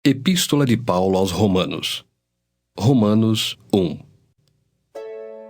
Epístola de Paulo aos Romanos. Romanos 1.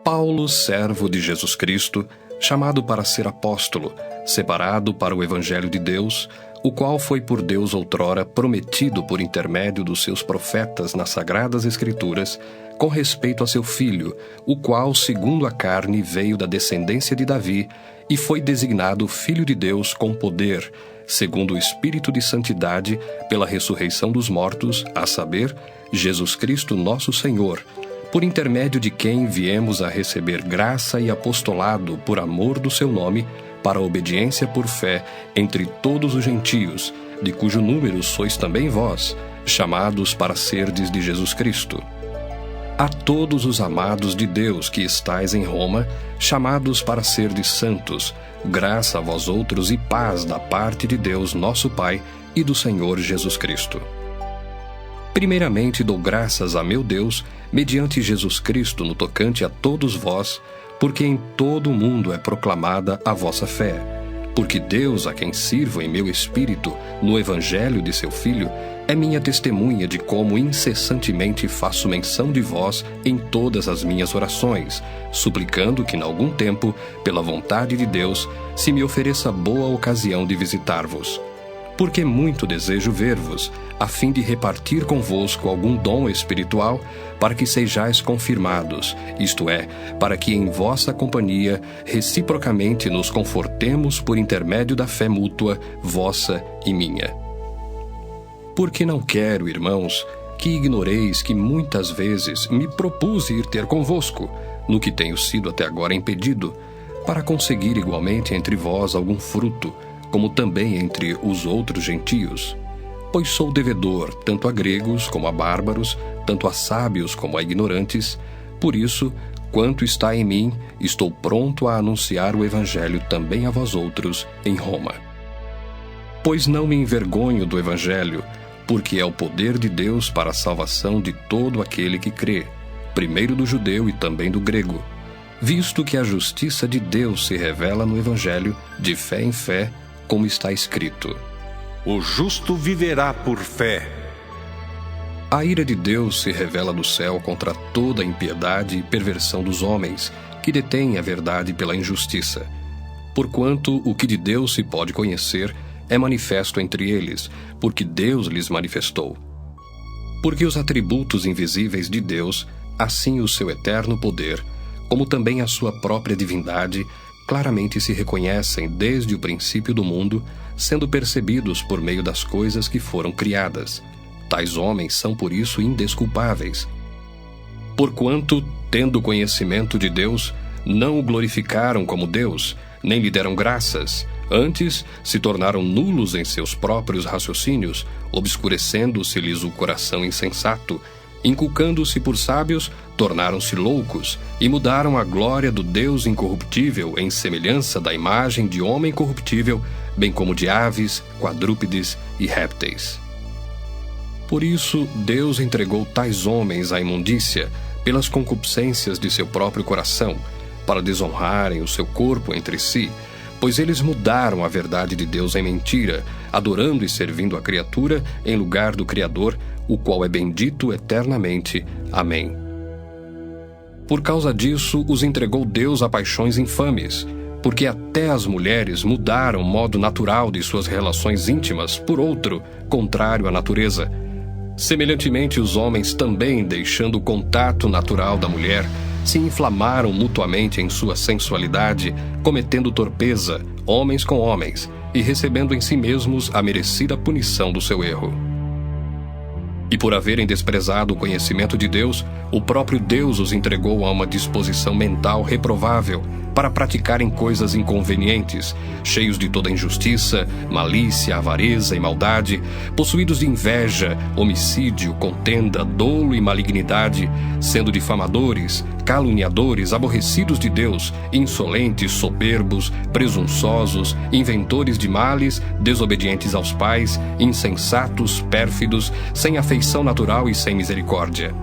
Paulo, servo de Jesus Cristo, chamado para ser apóstolo, separado para o Evangelho de Deus, o qual foi por Deus outrora prometido por intermédio dos seus profetas nas Sagradas Escrituras, com respeito a seu Filho, o qual, segundo a carne, veio da descendência de Davi e foi designado Filho de Deus com poder, segundo o Espírito de Santidade, pela ressurreição dos mortos, a saber, Jesus Cristo nosso Senhor, por intermédio de quem viemos a receber graça e apostolado por amor do seu nome, para a obediência por fé entre todos os gentios, de cujo número sois também vós, chamados para serdes de Jesus Cristo. A todos os amados de Deus que estais em Roma, chamados para serdes santos, graça a vós outros e paz da parte de Deus nosso Pai e do Senhor Jesus Cristo. Primeiramente dou graças a meu Deus, mediante Jesus Cristo no tocante a todos vós, porque em todo o mundo é proclamada a vossa fé. Porque Deus, a quem sirvo em meu espírito, no Evangelho de seu Filho, é minha testemunha de como incessantemente faço menção de vós em todas as minhas orações, suplicando que, em algum tempo, pela vontade de Deus, se me ofereça boa ocasião de visitar-vos. Porque muito desejo ver-vos, a fim de repartir convosco algum dom espiritual, para que sejais confirmados, isto é, para que em vossa companhia reciprocamente nos confortemos por intermédio da fé mútua, vossa e minha. Porque não quero, irmãos, que ignoreis que muitas vezes me propus ir ter convosco, no que tenho sido até agora impedido, para conseguir igualmente entre vós algum fruto, como também entre os outros gentios. Pois sou devedor tanto a gregos como a bárbaros, tanto a sábios como a ignorantes. Por isso, quanto está em mim, estou pronto a anunciar o Evangelho também a vós outros em Roma. Pois não me envergonho do Evangelho, porque é o poder de Deus para a salvação de todo aquele que crê, primeiro do judeu e também do grego, visto que a justiça de Deus se revela no Evangelho, de fé em fé, como está escrito: o justo viverá por fé. A ira de Deus se revela do céu contra toda a impiedade e perversão dos homens, que detêm a verdade pela injustiça. Porquanto o que de Deus se pode conhecer é manifesto entre eles, porque Deus lhes manifestou. Porque os atributos invisíveis de Deus, assim o seu eterno poder, como também a sua própria divindade, claramente se reconhecem desde o princípio do mundo, sendo percebidos por meio das coisas que foram criadas. Tais homens são por isso indesculpáveis. Porquanto, tendo conhecimento de Deus, não o glorificaram como Deus, nem lhe deram graças. Antes, se tornaram nulos em seus próprios raciocínios, obscurecendo-se-lhes o coração insensato. Inculcando-se por sábios, tornaram-se loucos e mudaram a glória do Deus incorruptível em semelhança da imagem de homem corruptível, bem como de aves, quadrúpedes e répteis. Por isso, Deus entregou tais homens à imundícia pelas concupiscências de seu próprio coração, para desonrarem o seu corpo entre si, pois eles mudaram a verdade de Deus em mentira, adorando e servindo a criatura em lugar do Criador, o qual é bendito eternamente. Amém. Por causa disso, os entregou Deus a paixões infames, porque até as mulheres mudaram o modo natural de suas relações íntimas por outro, contrário à natureza. Semelhantemente, os homens também, deixando o contato natural da mulher, se inflamaram mutuamente em sua sensualidade, cometendo torpeza, homens com homens, e recebendo em si mesmos a merecida punição do seu erro. E por haverem desprezado o conhecimento de Deus, o próprio Deus os entregou a uma disposição mental reprovável, para praticarem coisas inconvenientes, cheios de toda injustiça, malícia, avareza e maldade, possuídos de inveja, homicídio, contenda, dolo e malignidade, sendo difamadores, caluniadores, aborrecidos de Deus, insolentes, soberbos, presunçosos, inventores de males, desobedientes aos pais, insensatos, pérfidos, sem afeição natural e sem misericórdia.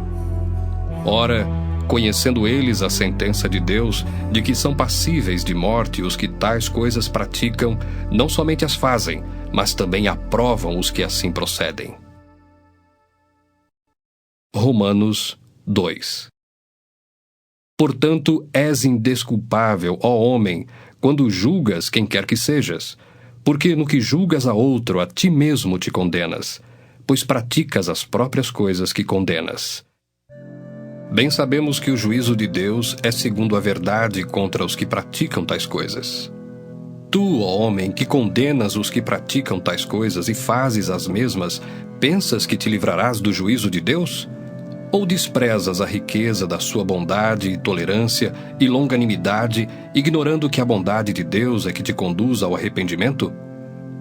Ora, conhecendo eles a sentença de Deus, de que são passíveis de morte os que tais coisas praticam, não somente as fazem, mas também aprovam os que assim procedem. Romanos 2. Portanto, és indesculpável, ó homem, quando julgas quem quer que sejas, porque no que julgas a outro, a ti mesmo te condenas, pois praticas as próprias coisas que condenas. Bem sabemos que o juízo de Deus é segundo a verdade contra os que praticam tais coisas. Tu, ó homem, que condenas os que praticam tais coisas e fazes as mesmas, pensas que te livrarás do juízo de Deus? Ou desprezas a riqueza da sua bondade e tolerância e longanimidade, ignorando que a bondade de Deus é que te conduz ao arrependimento?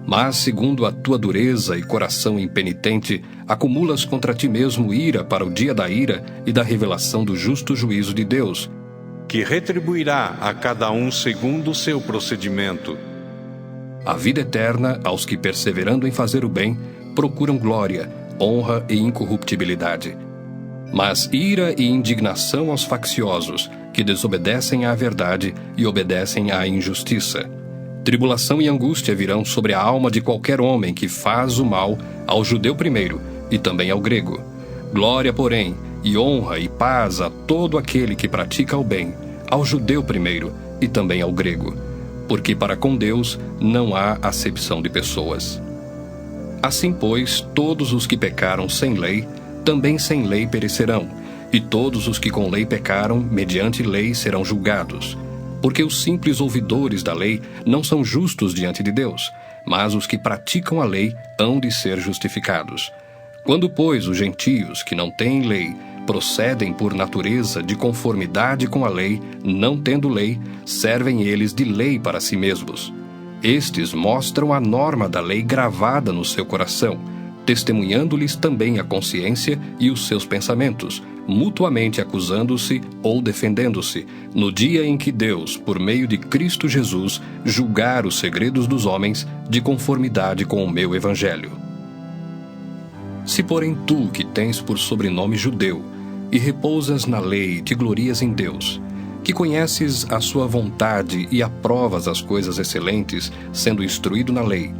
Mas, segundo a tua dureza e coração impenitente, acumulas contra ti mesmo ira para o dia da ira e da revelação do justo juízo de Deus, que retribuirá a cada um segundo o seu procedimento. A vida eterna aos que, perseverando em fazer o bem, procuram glória, honra e incorruptibilidade. Mas ira e indignação aos facciosos, que desobedecem à verdade e obedecem à injustiça. Tribulação e angústia virão sobre a alma de qualquer homem que faz o mal, ao judeu primeiro e também ao grego. Glória, porém, e honra e paz a todo aquele que pratica o bem, ao judeu primeiro e também ao grego, porque para com Deus não há acepção de pessoas. Assim, pois, todos os que pecaram sem lei, também sem lei perecerão, e todos os que com lei pecaram, mediante lei serão julgados. Porque os simples ouvidores da lei não são justos diante de Deus, mas os que praticam a lei hão de ser justificados. Quando, pois, os gentios, que não têm lei, procedem por natureza de conformidade com a lei, não tendo lei, servem eles de lei para si mesmos. Estes mostram a norma da lei gravada no seu coração, testemunhando-lhes também a consciência e os seus pensamentos, mutuamente acusando-se ou defendendo-se, no dia em que Deus, por meio de Cristo Jesus, julgar os segredos dos homens de conformidade com o meu evangelho. Se, porém, tu, que tens por sobrenome judeu, e repousas na lei e te glorias em Deus, que conheces a sua vontade e aprovas as coisas excelentes, sendo instruído na lei,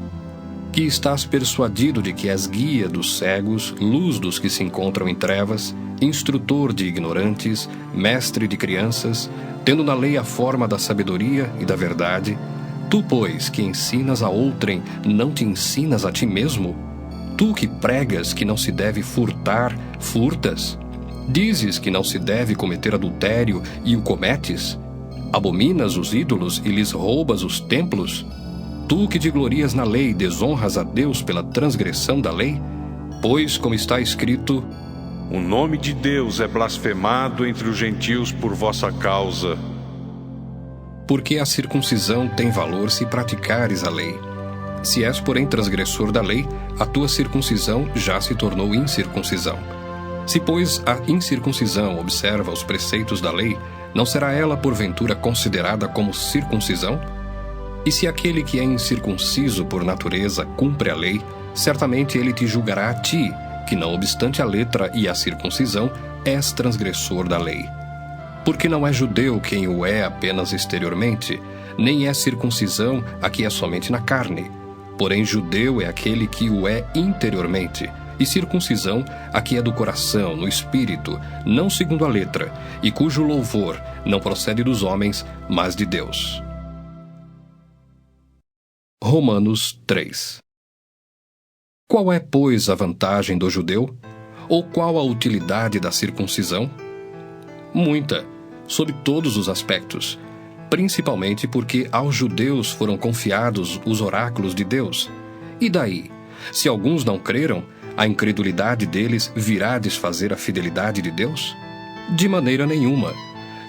que estás persuadido de que és guia dos cegos, luz dos que se encontram em trevas, instrutor de ignorantes, mestre de crianças, tendo na lei a forma da sabedoria e da verdade, tu, pois, que ensinas a outrem, não te ensinas a ti mesmo? Tu que pregas que não se deve furtar, furtas? Dizes que não se deve cometer adultério e o cometes? Abominas os ídolos e lhes roubas os templos? Tu que te glorias na lei, desonras a Deus pela transgressão da lei? Pois, como está escrito, o nome de Deus é blasfemado entre os gentios por vossa causa. Porque a circuncisão tem valor se praticares a lei. Se és, porém, transgressor da lei, a tua circuncisão já se tornou incircuncisão. Se, pois, a incircuncisão observa os preceitos da lei, não será ela, porventura, considerada como circuncisão? E se aquele que é incircunciso por natureza cumpre a lei, certamente ele te julgará a ti, que não obstante a letra e a circuncisão, és transgressor da lei. Porque não é judeu quem o é apenas exteriormente, nem é circuncisão a que é somente na carne. Porém judeu é aquele que o é interiormente, e circuncisão a que é do coração, no espírito, não segundo a letra, e cujo louvor não procede dos homens, mas de Deus. Romanos 3. Qual é, pois, a vantagem do judeu? Ou qual a utilidade da circuncisão? Muita, sob todos os aspectos, principalmente porque aos judeus foram confiados os oráculos de Deus. E daí, se alguns não creram, a incredulidade deles virá desfazer a fidelidade de Deus? De maneira nenhuma.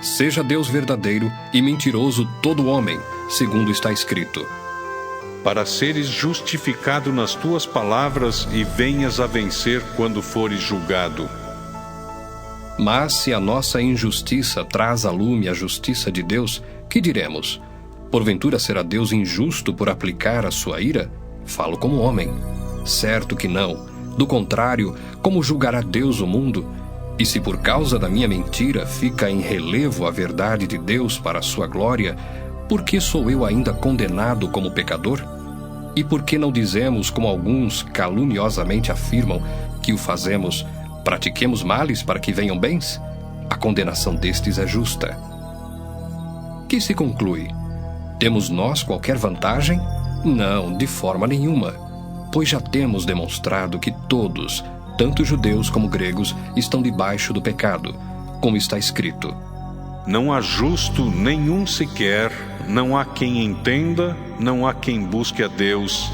Seja Deus verdadeiro e mentiroso todo homem, segundo está escrito: para seres justificado nas tuas palavras e venhas a vencer quando fores julgado. Mas se a nossa injustiça traz à lume a justiça de Deus, que diremos? Porventura será Deus injusto por aplicar a sua ira? Falo como homem. Certo que não. Do contrário, como julgará Deus o mundo? E se por causa da minha mentira fica em relevo a verdade de Deus para a sua glória, por que sou eu ainda condenado como pecador? E por que não dizemos, como alguns caluniosamente afirmam, que o fazemos, Pratiquemos males para que venham bens? A condenação destes é justa. Que se conclui? Temos nós qualquer vantagem? Não, de forma nenhuma, pois já temos demonstrado que todos, tanto judeus como gregos, estão debaixo do pecado, como está escrito: Não há justo nenhum sequer, não há quem entenda, não há quem busque a Deus.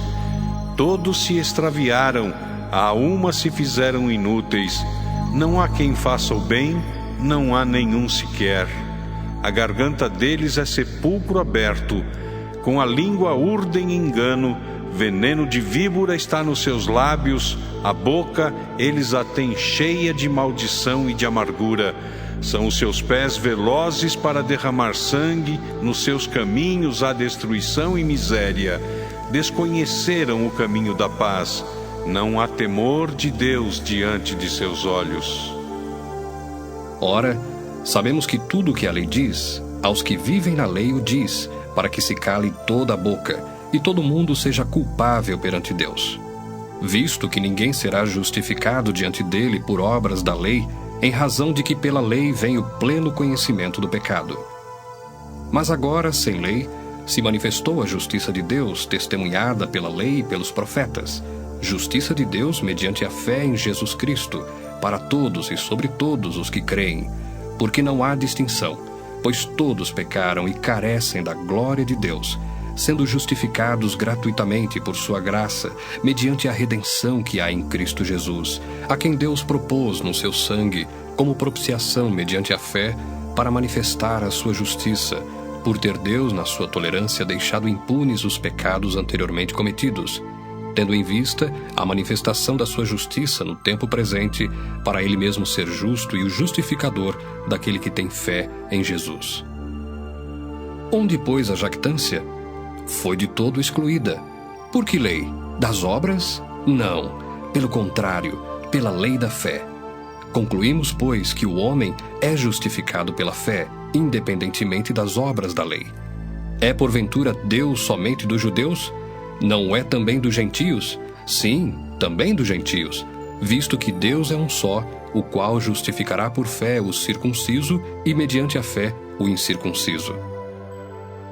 Todos se extraviaram, a uma se fizeram inúteis. Não há quem faça o bem, não há nenhum sequer. A garganta deles é sepulcro aberto, com a língua urdem engano, veneno de víbora está nos seus lábios, a boca eles a têm cheia de maldição e de amargura. São os seus pés velozes para derramar sangue, nos seus caminhos há destruição e miséria. Desconheceram o caminho da paz, não há temor de Deus diante de seus olhos. Ora, sabemos que tudo o que a lei diz, aos que vivem na lei o diz, para que se cale toda a boca, e todo mundo seja culpável perante Deus. Visto que ninguém será justificado diante dele por obras da lei, em razão de que pela lei vem o pleno conhecimento do pecado. Mas agora, sem lei, se manifestou a justiça de Deus, testemunhada pela lei e pelos profetas, justiça de Deus mediante a fé em Jesus Cristo, para todos e sobre todos os que creem, porque não há distinção, pois todos pecaram e carecem da glória de Deus, sendo justificados gratuitamente por sua graça, mediante a redenção que há em Cristo Jesus, a quem Deus propôs no seu sangue, como propiciação mediante a fé, para manifestar a sua justiça, por ter Deus, na sua tolerância, deixado impunes os pecados anteriormente cometidos, tendo em vista a manifestação da sua justiça no tempo presente, para ele mesmo ser justo e o justificador daquele que tem fé em Jesus. Onde, pois, a jactância? Foi de todo excluída. Por que lei? Das obras? Não. Pelo contrário, pela lei da fé. Concluímos, pois, que o homem é justificado pela fé, independentemente das obras da lei. É porventura Deus somente dos judeus? Não é também dos gentios? Sim, também dos gentios, visto que Deus é um só, o qual justificará por fé o circunciso e mediante a fé o incircunciso.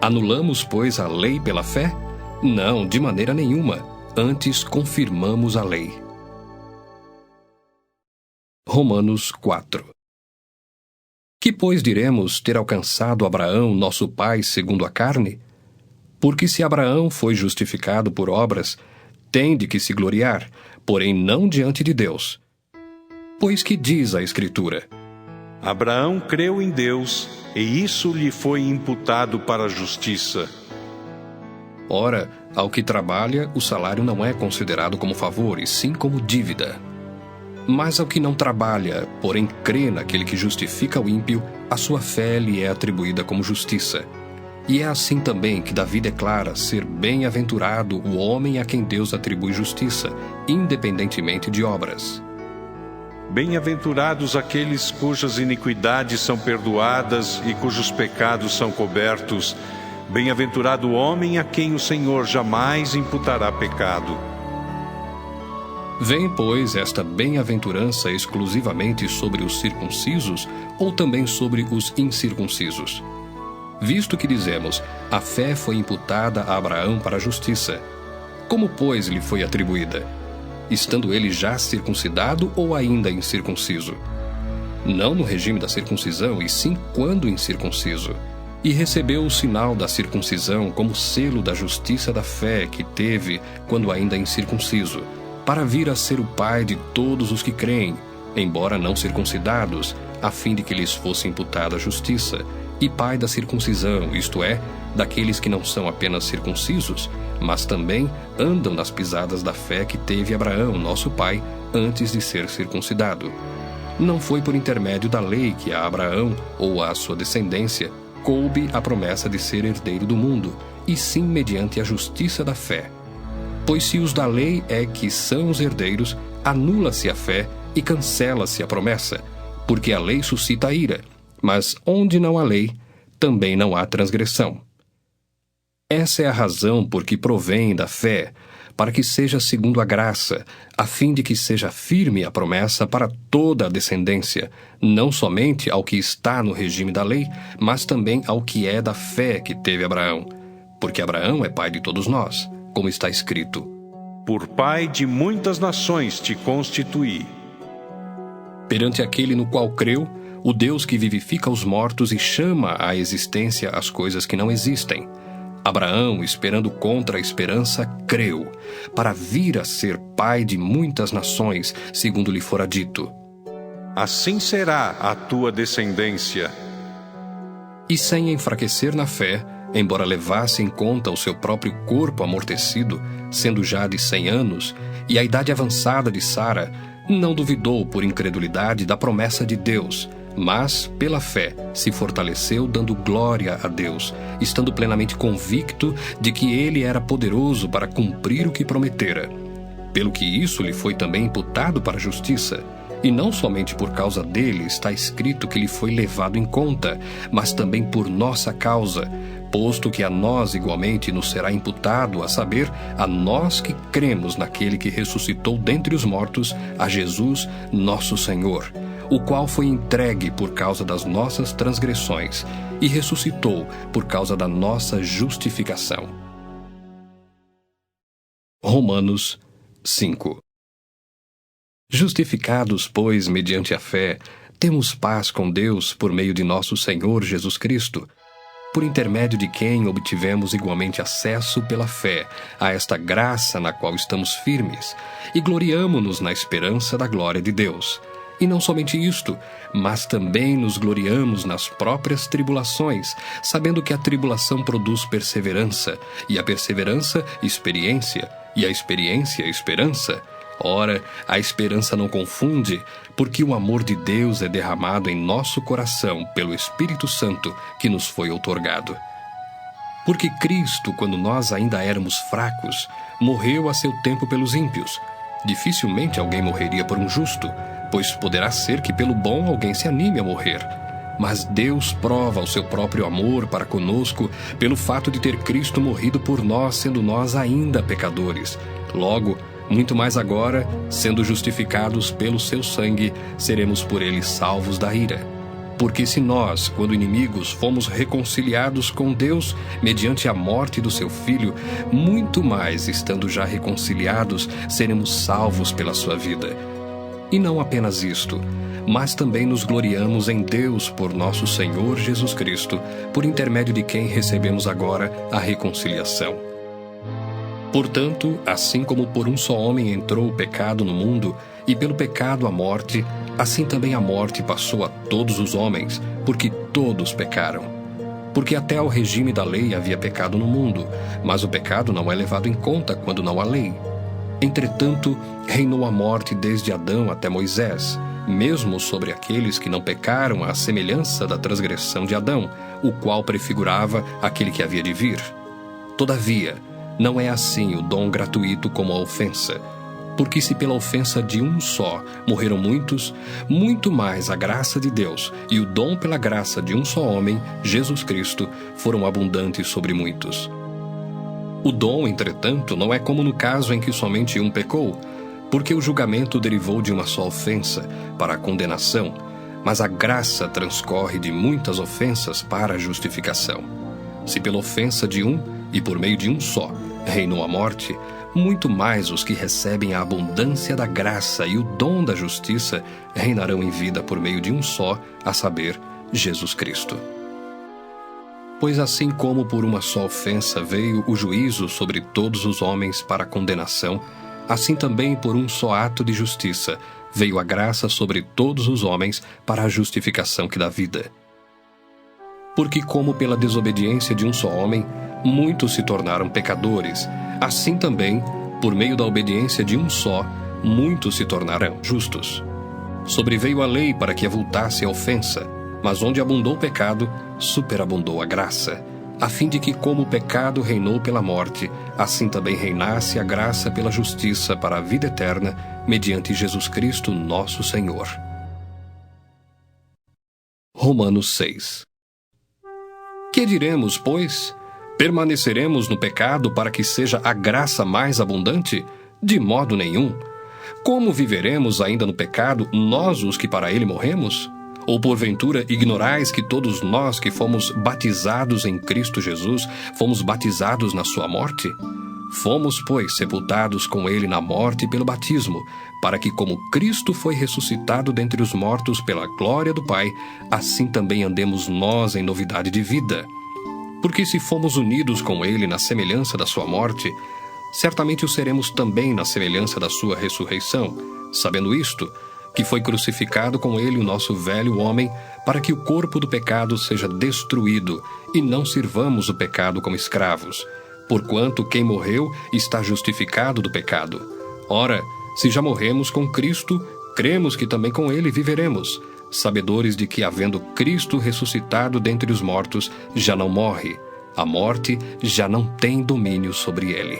Anulamos, pois, a lei pela fé? Não, de maneira nenhuma. Antes confirmamos a lei. Romanos 4. Que, pois, diremos ter alcançado Abraão, nosso pai, segundo a carne? Porque se Abraão foi justificado por obras, tem de que se gloriar, porém não diante de Deus. Pois que diz a Escritura: Abraão creu em Deus, e isso lhe foi imputado para a justiça. Ora, ao que trabalha, o salário não é considerado como favor, e sim como dívida. Mas ao que não trabalha, porém crê naquele que justifica o ímpio, a sua fé lhe é atribuída como justiça. E é assim também que Davi declara ser bem-aventurado o homem a quem Deus atribui justiça, independentemente de obras. Bem-aventurados aqueles cujas iniquidades são perdoadas e cujos pecados são cobertos. Bem-aventurado o homem a quem o Senhor jamais imputará pecado. Vem, pois, esta bem-aventurança exclusivamente sobre os circuncisos ou também sobre os incircuncisos? Visto que dizemos, a fé foi imputada a Abraão para a justiça. Como, pois, lhe foi atribuída? Estando ele já circuncidado ou ainda incircunciso? Não no regime da circuncisão, e sim quando incircunciso. E recebeu o sinal da circuncisão como selo da justiça da fé que teve quando ainda incircunciso, para vir a ser o pai de todos os que creem, embora não circuncidados, a fim de que lhes fosse imputada a justiça, e pai da circuncisão, isto é, daqueles que não são apenas circuncisos, mas também andam nas pisadas da fé que teve Abraão, nosso pai, antes de ser circuncidado. Não foi por intermédio da lei que a Abraão, ou à sua descendência, coube a promessa de ser herdeiro do mundo, e sim mediante a justiça da fé. Pois se os da lei é que são os herdeiros, anula-se a fé e cancela-se a promessa, porque a lei suscita a ira. Mas onde não há lei, também não há transgressão. Essa é a razão por que provém da fé, para que seja segundo a graça, a fim de que seja firme a promessa para toda a descendência, não somente ao que está no regime da lei, mas também ao que é da fé que teve Abraão. Porque Abraão é pai de todos nós, como está escrito: Por pai de muitas nações te constituí. Perante aquele no qual creu, o Deus que vivifica os mortos e chama à existência as coisas que não existem. Abraão, esperando contra a esperança, creu, para vir a ser pai de muitas nações, segundo lhe fora dito: Assim será a tua descendência. E sem enfraquecer na fé, embora levasse em conta o seu próprio corpo amortecido, sendo já de 100 anos, e a idade avançada de Sara, não duvidou por incredulidade da promessa de Deus, mas, pela fé, se fortaleceu dando glória a Deus, estando plenamente convicto de que ele era poderoso para cumprir o que prometera. Pelo que isso lhe foi também imputado para a justiça. E não somente por causa dele está escrito que lhe foi levado em conta, mas também por nossa causa, posto que a nós igualmente nos será imputado, a saber, a nós que cremos naquele que ressuscitou dentre os mortos, a Jesus, nosso Senhor, o qual foi entregue por causa das nossas transgressões e ressuscitou por causa da nossa justificação. Romanos 5. Justificados, pois, mediante a fé, temos paz com Deus por meio de nosso Senhor Jesus Cristo, por intermédio de quem obtivemos igualmente acesso pela fé a esta graça na qual estamos firmes, e gloriamo-nos na esperança da glória de Deus. E não somente isto, mas também nos gloriamos nas próprias tribulações, sabendo que a tribulação produz perseverança, e a perseverança, experiência, e a experiência, esperança. Ora, a esperança não confunde, porque o amor de Deus é derramado em nosso coração pelo Espírito Santo que nos foi outorgado. Porque Cristo, quando nós ainda éramos fracos, morreu a seu tempo pelos ímpios. Dificilmente alguém morreria por um justo, pois poderá ser que pelo bom alguém se anime a morrer. Mas Deus prova o seu próprio amor para conosco pelo fato de ter Cristo morrido por nós, sendo nós ainda pecadores. Logo, muito mais agora, sendo justificados pelo seu sangue, seremos por ele salvos da ira. Porque se nós, quando inimigos, fomos reconciliados com Deus mediante a morte do seu Filho, muito mais, estando já reconciliados, seremos salvos pela sua vida. E não apenas isto, mas também nos gloriamos em Deus por nosso Senhor Jesus Cristo, por intermédio de quem recebemos agora a reconciliação. Portanto, assim como por um só homem entrou o pecado no mundo, e pelo pecado a morte, assim também a morte passou a todos os homens, porque todos pecaram. Porque até ao regime da lei havia pecado no mundo, mas o pecado não é levado em conta quando não há lei. Entretanto, reinou a morte desde Adão até Moisés, mesmo sobre aqueles que não pecaram à semelhança da transgressão de Adão, o qual prefigurava aquele que havia de vir. Todavia, não é assim o dom gratuito como a ofensa. Porque se pela ofensa de um só morreram muitos, muito mais a graça de Deus e o dom pela graça de um só homem, Jesus Cristo, foram abundantes sobre muitos. O dom, entretanto, não é como no caso em que somente um pecou, porque o julgamento derivou de uma só ofensa, para a condenação, mas a graça transcorre de muitas ofensas para a justificação. Se pela ofensa de um, e por meio de um só, reinou a morte, muito mais os que recebem a abundância da graça e o dom da justiça reinarão em vida por meio de um só, a saber, Jesus Cristo. Pois assim como por uma só ofensa veio o juízo sobre todos os homens para a condenação, assim também por um só ato de justiça veio a graça sobre todos os homens para a justificação que dá vida. Porque como pela desobediência de um só homem, muitos se tornaram pecadores, assim também, por meio da obediência de um só, muitos se tornarão justos. Sobreveio a lei para que avultasse a ofensa, mas onde abundou o pecado, superabundou a graça, a fim de que, como o pecado reinou pela morte, assim também reinasse a graça pela justiça para a vida eterna, mediante Jesus Cristo nosso Senhor. Romanos 6. Que diremos, pois? Permaneceremos no pecado para que seja a graça mais abundante? De modo nenhum. Como viveremos ainda no pecado, nós os que para ele morremos? Ou porventura ignorais que todos nós que fomos batizados em Cristo Jesus, fomos batizados na sua morte? Fomos, pois, sepultados com ele na morte pelo batismo, para que como Cristo foi ressuscitado dentre os mortos pela glória do Pai, assim também andemos nós em novidade de vida. Porque se fomos unidos com ele na semelhança da sua morte, certamente o seremos também na semelhança da sua ressurreição, sabendo isto, que foi crucificado com ele o nosso velho homem, para que o corpo do pecado seja destruído, e não sirvamos o pecado como escravos. Porquanto quem morreu está justificado do pecado. Ora, se já morremos com Cristo, cremos que também com ele viveremos, sabedores de que, havendo Cristo ressuscitado dentre os mortos, já não morre, a morte já não tem domínio sobre ele.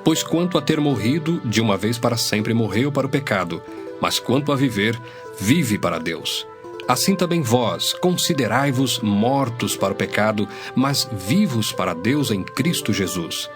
Pois quanto a ter morrido, de uma vez para sempre morreu para o pecado, mas quanto a viver, vive para Deus. Assim também vós, considerai-vos mortos para o pecado, mas vivos para Deus em Cristo Jesus.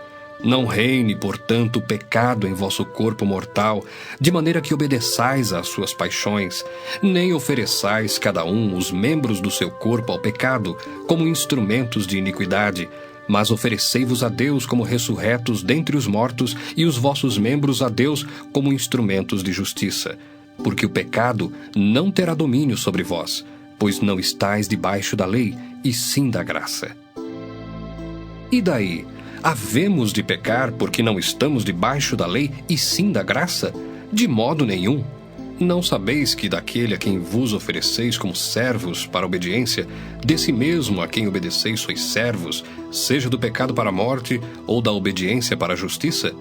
Não reine, portanto, o pecado em vosso corpo mortal, de maneira que obedeçais às suas paixões, nem ofereçais cada um os membros do seu corpo ao pecado, como instrumentos de iniquidade, mas oferecei-vos a Deus como ressurretos dentre os mortos, e os vossos membros a Deus como instrumentos de justiça. Porque o pecado não terá domínio sobre vós, pois não estáis debaixo da lei, e sim da graça. E daí? Havemos de pecar porque não estamos debaixo da lei, e sim da graça? De modo nenhum. Não sabeis que daquele a quem vos ofereceis como servos para a obediência, desse mesmo a quem obedeceis sois servos, seja do pecado para a morte, ou da obediência para a justiça?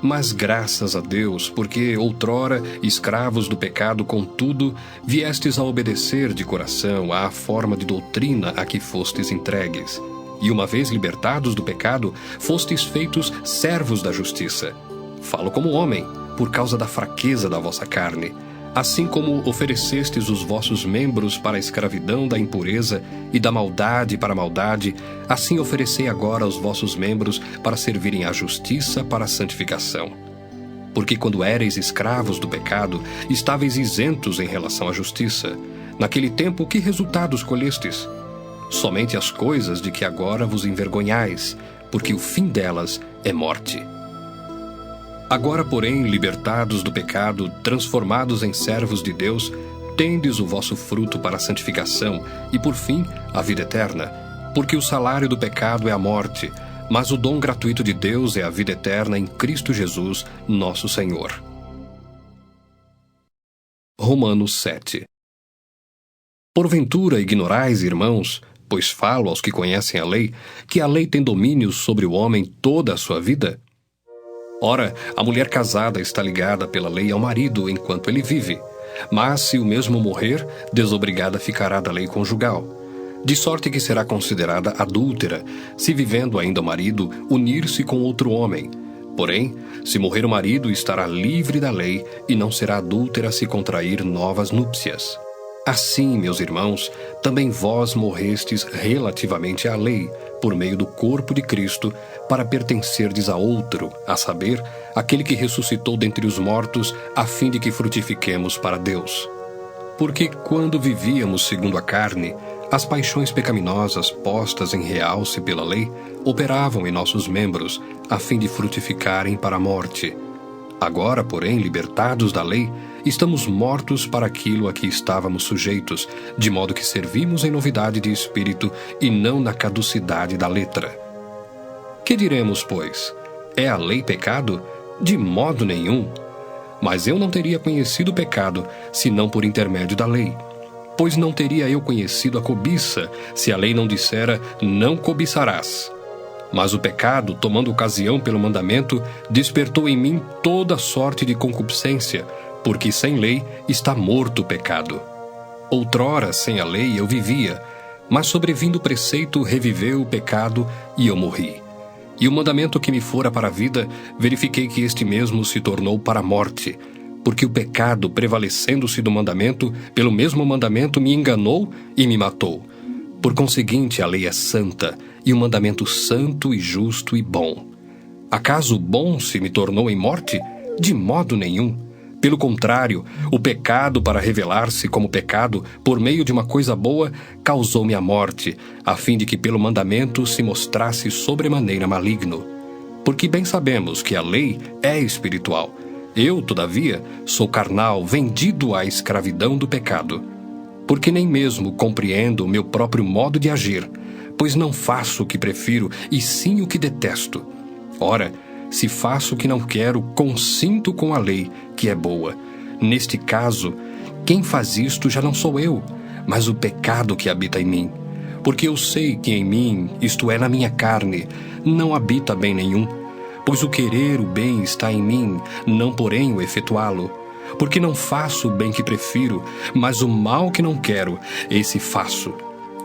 Mas graças a Deus, porque outrora, escravos do pecado, contudo, viestes a obedecer de coração à forma de doutrina a que fostes entregues. E uma vez libertados do pecado, fostes feitos servos da justiça. Falo como homem, por causa da fraqueza da vossa carne. Assim como oferecestes os vossos membros para a escravidão da impureza e da maldade para a maldade, assim oferecei agora os vossos membros para servirem à justiça para a santificação. Porque quando éreis escravos do pecado, estáveis isentos em relação à justiça. Naquele tempo, que resultados colhestes? Somente as coisas de que agora vos envergonhais, porque o fim delas é morte. Agora, porém, libertados do pecado, transformados em servos de Deus, tendes o vosso fruto para a santificação e, por fim, a vida eterna. Porque o salário do pecado é a morte, mas o dom gratuito de Deus é a vida eterna em Cristo Jesus, nosso Senhor. Romanos 7. Porventura ignorais, irmãos, pois falo aos que conhecem a lei, que a lei tem domínio sobre o homem toda a sua vida? Ora, a mulher casada está ligada pela lei ao marido enquanto ele vive, mas se o mesmo morrer, desobrigada ficará da lei conjugal. De sorte que será considerada adúltera, se vivendo ainda o marido, unir-se com outro homem. Porém, se morrer o marido, estará livre da lei e não será adúltera se contrair novas núpcias. Assim, meus irmãos, também vós morrestes relativamente à lei, por meio do corpo de Cristo, para pertencerdes a outro, a saber, aquele que ressuscitou dentre os mortos, a fim de que frutifiquemos para Deus. Porque quando vivíamos segundo a carne, as paixões pecaminosas postas em realce pela lei operavam em nossos membros, a fim de frutificarem para a morte. Agora, porém, libertados da lei, estamos mortos para aquilo a que estávamos sujeitos, de modo que servimos em novidade de espírito e não na caducidade da letra. Que diremos, pois? É a lei pecado? De modo nenhum. Mas eu não teria conhecido o pecado, senão por intermédio da lei. Pois não teria eu conhecido a cobiça, se a lei não dissera, não cobiçarás. Mas o pecado, tomando ocasião pelo mandamento, despertou em mim toda sorte de concupiscência, porque sem lei está morto o pecado. Outrora, sem a lei, eu vivia, mas sobrevindo o preceito, reviveu o pecado e eu morri. E o mandamento que me fora para a vida, verifiquei que este mesmo se tornou para a morte, porque o pecado, prevalecendo-se do mandamento, pelo mesmo mandamento me enganou e me matou. Por conseguinte, a lei é santa, e o mandamento santo e justo e bom. Acaso o bom se me tornou em morte? De modo nenhum. Pelo contrário, o pecado, para revelar-se como pecado, por meio de uma coisa boa, causou-me a morte, a fim de que pelo mandamento se mostrasse sobremaneira maligno. Porque bem sabemos que a lei é espiritual. Eu, todavia, sou carnal, vendido à escravidão do pecado. Porque nem mesmo compreendo o meu próprio modo de agir, pois não faço o que prefiro, e sim o que detesto. Ora, se faço o que não quero, consinto com a lei, que é boa. Neste caso, quem faz isto já não sou eu, mas o pecado que habita em mim. Porque eu sei que em mim, isto é, na minha carne, não habita bem nenhum. Pois o querer o bem está em mim, não porém o efetuá-lo. Porque não faço o bem que prefiro, mas o mal que não quero, esse faço.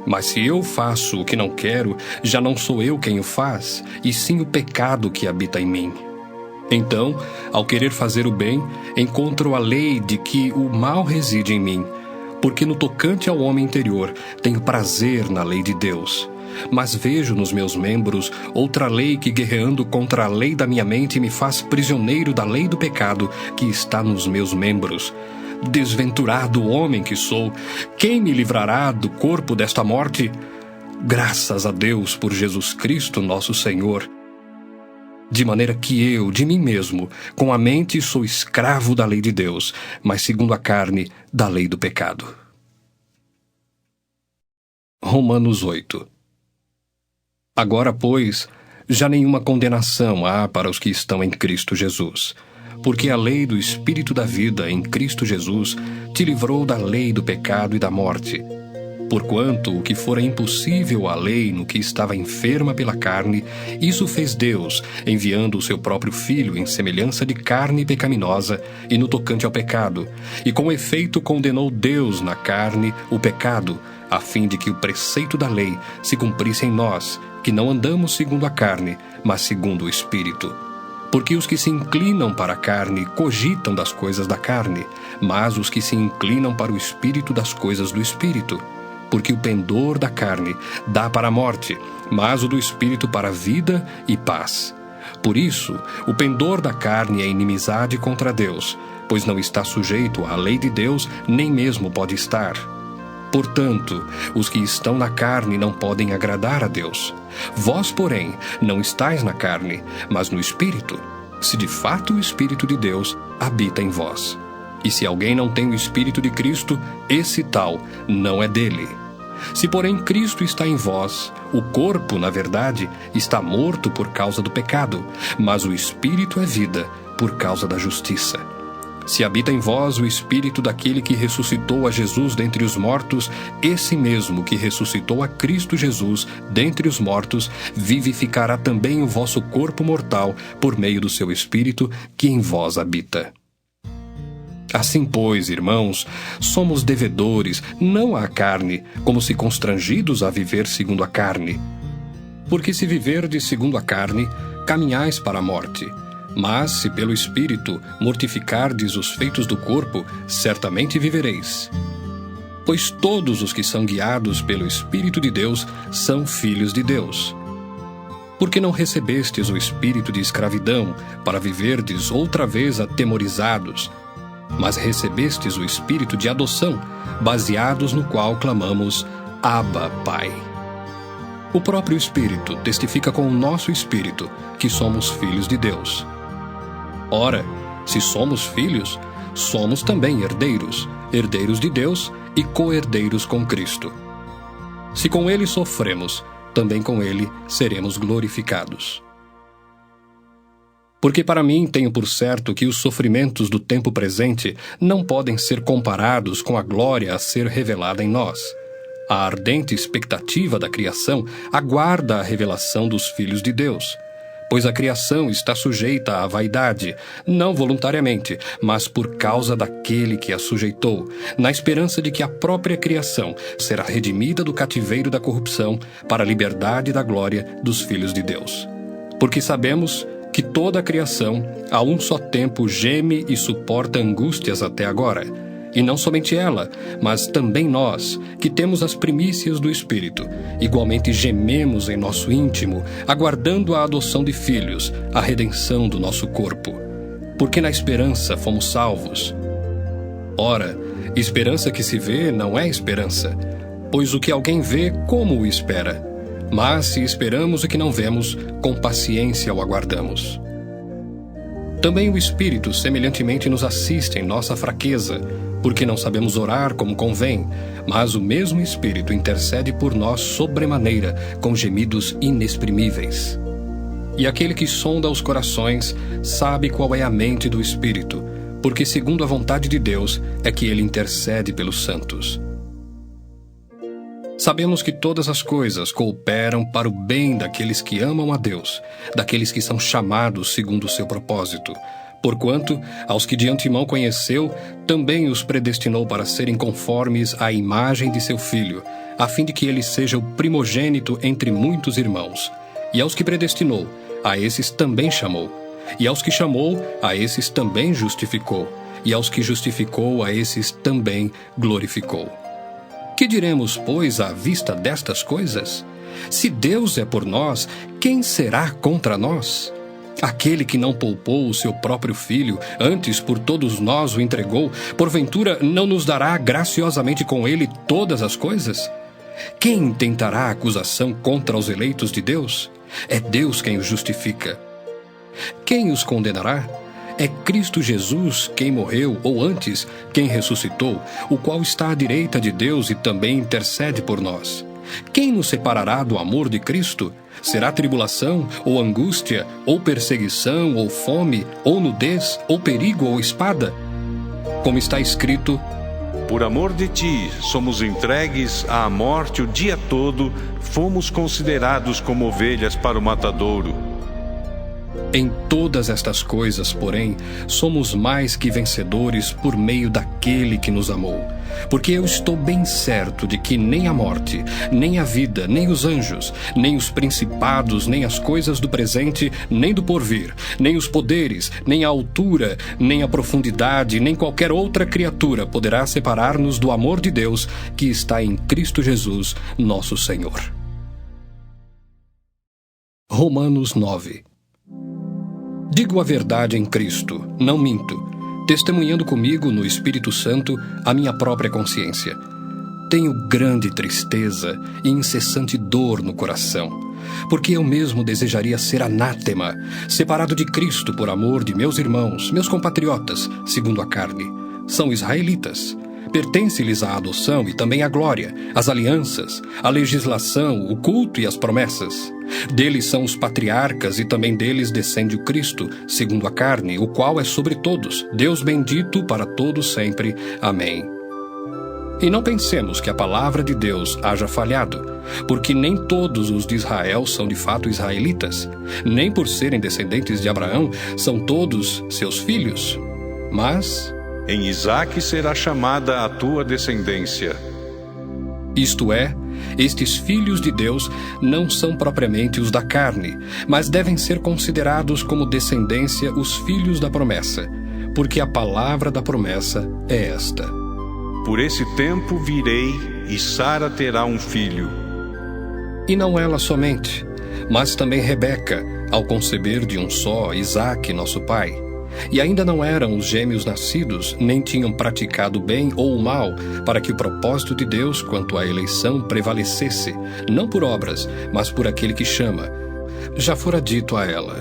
Mas se eu faço o que não quero, já não sou eu quem o faz, e sim o pecado que habita em mim. Então, ao querer fazer o bem, encontro a lei de que o mal reside em mim, porque no tocante ao homem interior tenho prazer na lei de Deus. Mas vejo nos meus membros outra lei que, guerreando contra a lei da minha mente, me faz prisioneiro da lei do pecado que está nos meus membros. Desventurado homem que sou, quem me livrará do corpo desta morte? Graças a Deus por Jesus Cristo nosso Senhor. De maneira que eu, de mim mesmo, com a mente sou escravo da lei de Deus, mas segundo a carne, da lei do pecado. Romanos 8. Agora, pois, já nenhuma condenação há para os que estão em Cristo Jesus. Porque a lei do Espírito da vida em Cristo Jesus te livrou da lei do pecado e da morte. Porquanto o que fora impossível à lei no que estava enferma pela carne, isso fez Deus, enviando o seu próprio Filho em semelhança de carne pecaminosa e no tocante ao pecado, e com efeito condenou Deus na carne o pecado, a fim de que o preceito da lei se cumprisse em nós, que não andamos segundo a carne, mas segundo o Espírito. Porque os que se inclinam para a carne cogitam das coisas da carne, mas os que se inclinam para o Espírito das coisas do Espírito. Porque o pendor da carne dá para a morte, mas o do Espírito para a vida e paz. Por isso, o pendor da carne é inimizade contra Deus, pois não está sujeito à lei de Deus, nem mesmo pode estar. Portanto, os que estão na carne não podem agradar a Deus. Vós, porém, não estáis na carne, mas no Espírito, se de fato o Espírito de Deus habita em vós. E se alguém não tem o Espírito de Cristo, esse tal não é dele. Se, porém, Cristo está em vós, o corpo, na verdade, está morto por causa do pecado, mas o Espírito é vida por causa da justiça. Se habita em vós o Espírito daquele que ressuscitou a Jesus dentre os mortos, esse mesmo que ressuscitou a Cristo Jesus dentre os mortos, vivificará também o vosso corpo mortal por meio do seu Espírito que em vós habita. Assim, pois, irmãos, somos devedores, não à carne, como se constrangidos a viver segundo a carne. Porque se viverdes segundo a carne, caminhais para a morte. Mas, se pelo Espírito mortificardes os feitos do corpo, certamente vivereis. Pois todos os que são guiados pelo Espírito de Deus são filhos de Deus. Porque não recebestes o espírito de escravidão, para viverdes outra vez atemorizados, mas recebestes o espírito de adoção, baseados no qual clamamos, Abba, Pai. O próprio Espírito testifica com o nosso espírito que somos filhos de Deus. Ora, se somos filhos, somos também herdeiros, herdeiros de Deus e co-herdeiros com Cristo. Se com ele sofremos, também com ele seremos glorificados. Porque para mim tenho por certo que os sofrimentos do tempo presente não podem ser comparados com a glória a ser revelada em nós. A ardente expectativa da criação aguarda a revelação dos filhos de Deus. Pois a criação está sujeita à vaidade, não voluntariamente, mas por causa daquele que a sujeitou, na esperança de que a própria criação será redimida do cativeiro da corrupção para a liberdade da glória dos filhos de Deus. Porque sabemos que toda a criação, a um só tempo, geme e suporta angústias até agora. E não somente ela, mas também nós, que temos as primícias do Espírito, igualmente gememos em nosso íntimo, aguardando a adoção de filhos, a redenção do nosso corpo. Porque na esperança fomos salvos. Ora, esperança que se vê não é esperança, pois o que alguém vê, como o espera? Mas se esperamos o que não vemos, com paciência o aguardamos. Também o Espírito semelhantemente nos assiste em nossa fraqueza, porque não sabemos orar como convém, mas o mesmo Espírito intercede por nós sobremaneira, com gemidos inexprimíveis. E aquele que sonda os corações sabe qual é a mente do Espírito, porque segundo a vontade de Deus é que ele intercede pelos santos. Sabemos que todas as coisas cooperam para o bem daqueles que amam a Deus, daqueles que são chamados segundo o seu propósito. Porquanto, aos que de antemão conheceu, também os predestinou para serem conformes à imagem de seu Filho, a fim de que ele seja o primogênito entre muitos irmãos. E aos que predestinou, a esses também chamou. E aos que chamou, a esses também justificou. E aos que justificou, a esses também glorificou. Que diremos, pois, à vista destas coisas? Se Deus é por nós, quem será contra nós? Aquele que não poupou o seu próprio Filho, antes por todos nós o entregou, porventura não nos dará graciosamente com ele todas as coisas? Quem intentará acusação contra os eleitos de Deus? É Deus quem os justifica. Quem os condenará? É Cristo Jesus quem morreu, ou antes, quem ressuscitou, o qual está à direita de Deus e também intercede por nós. Quem nos separará do amor de Cristo? Será tribulação, ou angústia, ou perseguição, ou fome, ou nudez, ou perigo, ou espada? Como está escrito: por amor de ti, somos entregues à morte o dia todo, fomos considerados como ovelhas para o matadouro. Em todas estas coisas, porém, somos mais que vencedores por meio daquele que nos amou. Porque eu estou bem certo de que nem a morte, nem a vida, nem os anjos, nem os principados, nem as coisas do presente, nem do porvir, nem os poderes, nem a altura, nem a profundidade, nem qualquer outra criatura poderá separar-nos do amor de Deus que está em Cristo Jesus, nosso Senhor. Romanos 9. Digo a verdade em Cristo, não minto, testemunhando comigo no Espírito Santo a minha própria consciência. Tenho grande tristeza e incessante dor no coração, porque eu mesmo desejaria ser anátema, separado de Cristo por amor de meus irmãos, meus compatriotas, segundo a carne. São israelitas. Pertence-lhes a adoção e também a glória, as alianças, a legislação, o culto e as promessas. Deles são os patriarcas e também deles descende o Cristo, segundo a carne, o qual é sobre todos, Deus bendito para todos sempre. Amém. E não pensemos que a palavra de Deus haja falhado, porque nem todos os de Israel são de fato israelitas, nem por serem descendentes de Abraão são todos seus filhos. Mas em Isaque será chamada a tua descendência. Isto é, estes filhos de Deus não são propriamente os da carne, mas devem ser considerados como descendência os filhos da promessa, porque a palavra da promessa é esta: por esse tempo virei, e Sara terá um filho. E não ela somente, mas também Rebeca, ao conceber de um só, Isaque, nosso pai. E ainda não eram os gêmeos nascidos, nem tinham praticado o bem ou o mal, para que o propósito de Deus quanto à eleição prevalecesse, não por obras, mas por aquele que chama. Já fora dito a ela: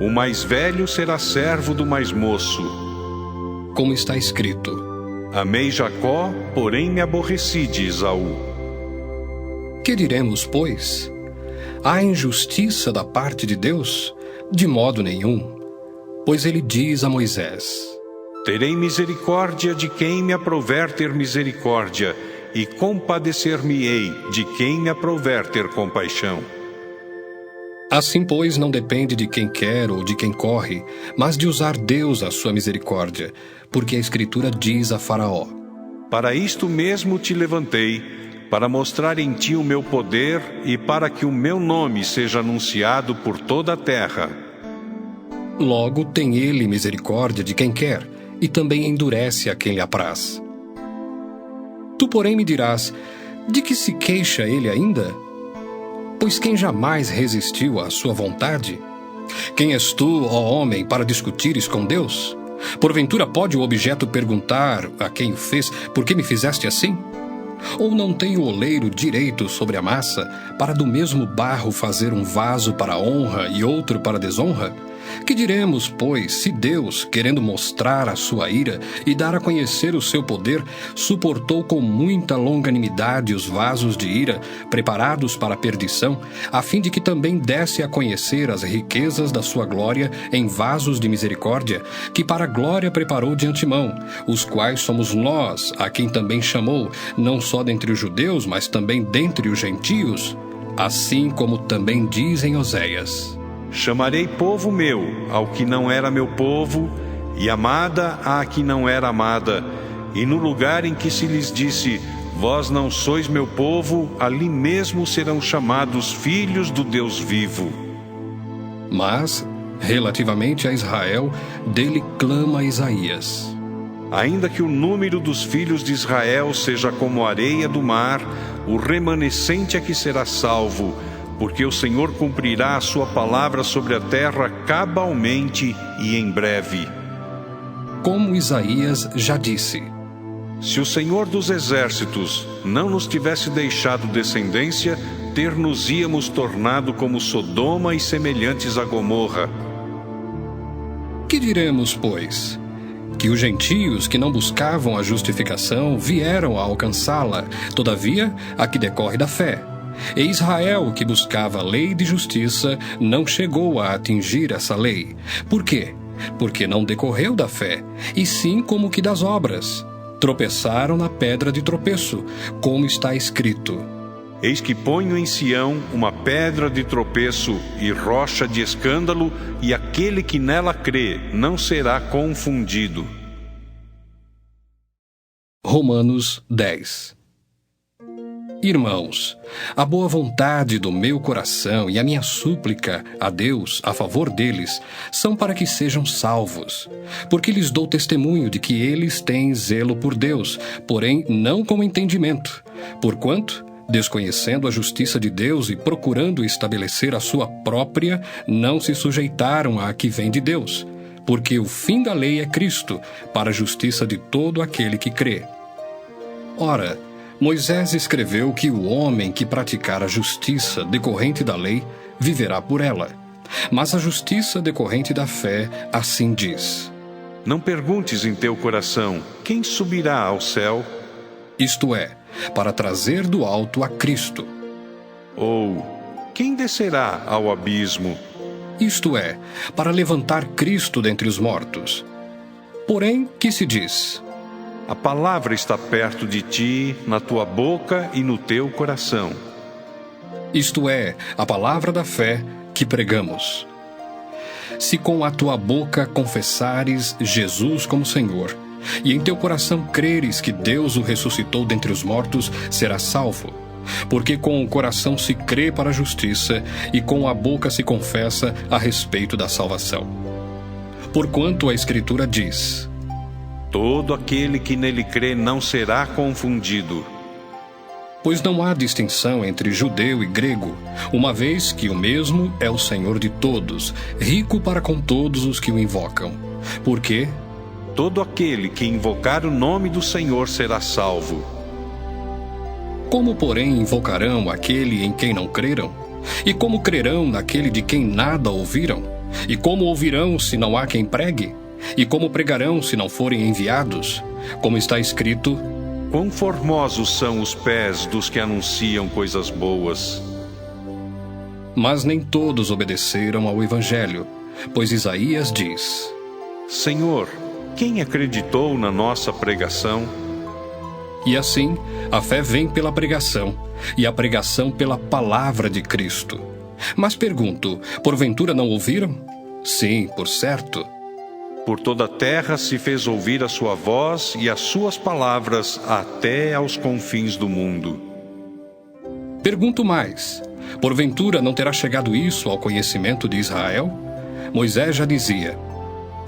o mais velho será servo do mais moço. Como está escrito: amei Jacó, porém me aborreci de Esaú. Que diremos, pois? Há injustiça da parte de Deus? De modo nenhum. Pois ele diz a Moisés: terei misericórdia de quem me aprouver ter misericórdia, e compadecer-me-ei de quem me aprouver ter compaixão. Assim, pois, não depende de quem quer ou de quem corre, mas de usar Deus a sua misericórdia, porque a Escritura diz a Faraó: para isto mesmo te levantei, para mostrar em ti o meu poder e para que o meu nome seja anunciado por toda a terra. Logo tem ele misericórdia de quem quer, e também endurece a quem lhe apraz. Tu, porém, me dirás: de que se queixa ele ainda? Pois quem jamais resistiu à sua vontade? Quem és tu, ó homem, para discutires com Deus? Porventura pode o objeto perguntar a quem o fez: por que me fizeste assim? Ou não tem o oleiro direito sobre a massa, para do mesmo barro fazer um vaso para honra e outro para desonra? Que diremos, pois, se Deus, querendo mostrar a sua ira e dar a conhecer o seu poder, suportou com muita longanimidade os vasos de ira, preparados para a perdição, a fim de que também desse a conhecer as riquezas da sua glória em vasos de misericórdia, que para a glória preparou de antemão, os quais somos nós, a quem também chamou, não só dentre os judeus, mas também dentre os gentios? Assim como também diz em Oséias: Chamarei povo meu ao que não era meu povo, e amada à que não era amada. E no lugar em que se lhes disse: vós não sois meu povo, ali mesmo serão chamados filhos do Deus vivo. Mas, relativamente a Israel, dele clama Isaías: Ainda que o número dos filhos de Israel seja como a areia do mar, o remanescente é que será salvo, porque o Senhor cumprirá a sua palavra sobre a terra cabalmente e em breve. Como Isaías já disse: se o Senhor dos exércitos não nos tivesse deixado descendência, ter-nos-íamos tornado como Sodoma e semelhantes a Gomorra. Que diremos, pois? Que os gentios que não buscavam a justificação vieram a alcançá-la, todavia a que decorre da fé. E Israel, que buscava a lei de justiça, não chegou a atingir essa lei. Por quê? Porque não decorreu da fé, e sim como que das obras. Tropeçaram na pedra de tropeço, como está escrito: eis que ponho em Sião uma pedra de tropeço e rocha de escândalo, e aquele que nela crê não será confundido. Romanos 10. Irmãos, a boa vontade do meu coração e a minha súplica a Deus a favor deles são para que sejam salvos, porque lhes dou testemunho de que eles têm zelo por Deus, porém não com entendimento, porquanto, desconhecendo a justiça de Deus e procurando estabelecer a sua própria, não se sujeitaram à que vem de Deus, porque o fim da lei é Cristo, para a justiça de todo aquele que crê. Ora, Moisés escreveu que o homem que praticar a justiça decorrente da lei viverá por ela. Mas a justiça decorrente da fé assim diz: não perguntes em teu coração: quem subirá ao céu? Isto é, para trazer do alto a Cristo. Ou, quem descerá ao abismo? Isto é, para levantar Cristo dentre os mortos. Porém, que se diz? A palavra está perto de ti, na tua boca e no teu coração. Isto é, a palavra da fé que pregamos. Se com a tua boca confessares Jesus como Senhor, e em teu coração creres que Deus o ressuscitou dentre os mortos, serás salvo. Porque com o coração se crê para a justiça, e com a boca se confessa a respeito da salvação. Porquanto a Escritura diz: todo aquele que nele crê não será confundido. Pois não há distinção entre judeu e grego, uma vez que o mesmo é o Senhor de todos, rico para com todos os que o invocam. Porque todo aquele que invocar o nome do Senhor será salvo. Como, porém, invocarão aquele em quem não creram? E como crerão naquele de quem nada ouviram? E como ouvirão se não há quem pregue? E como pregarão se não forem enviados? Como está escrito: quão formosos são os pés dos que anunciam coisas boas. Mas nem todos obedeceram ao Evangelho, pois Isaías diz: Senhor, quem acreditou na nossa pregação? E assim, a fé vem pela pregação, e a pregação pela palavra de Cristo. Mas pergunto, porventura não ouviram? Sim, por certo. Por toda a terra se fez ouvir a sua voz e as suas palavras até aos confins do mundo. Pergunto mais, porventura não terá chegado isso ao conhecimento de Israel? Moisés já dizia: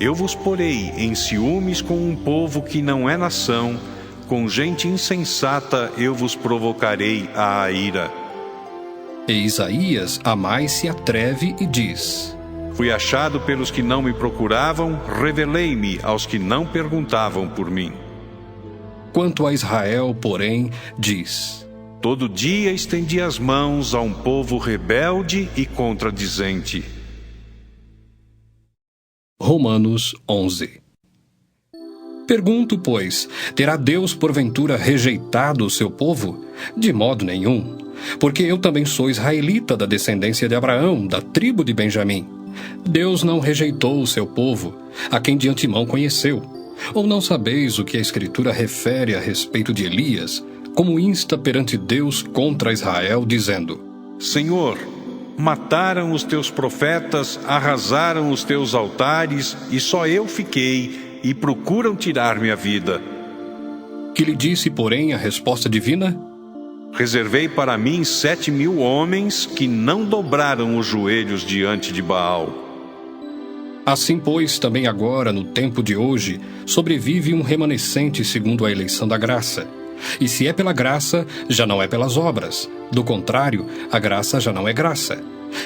eu vos porei em ciúmes com um povo que não é nação, com gente insensata eu vos provocarei à ira. E Isaías a mais se atreve e diz: Fui achado pelos que não me procuravam, revelei-me aos que não perguntavam por mim. Quanto a Israel, porém, diz: Todo dia estendi as mãos a um povo rebelde e contradizente. Romanos 11. Pergunto, pois, terá Deus porventura rejeitado o seu povo? De modo nenhum, porque eu também sou israelita da descendência de Abraão, da tribo de Benjamim. Deus não rejeitou o seu povo, a quem de antemão conheceu. Ou não sabeis o que a Escritura refere a respeito de Elias, como insta perante Deus contra Israel, dizendo: Senhor, mataram os teus profetas, arrasaram os teus altares, e só eu fiquei, e procuram tirar-me a vida. Que lhe disse, porém, a resposta divina? Reservei para mim 7.000 homens que não dobraram os joelhos diante de Baal. Assim, pois, também agora, no tempo de hoje, sobrevive um remanescente segundo a eleição da graça. E se é pela graça, já não é pelas obras. Do contrário, a graça já não é graça.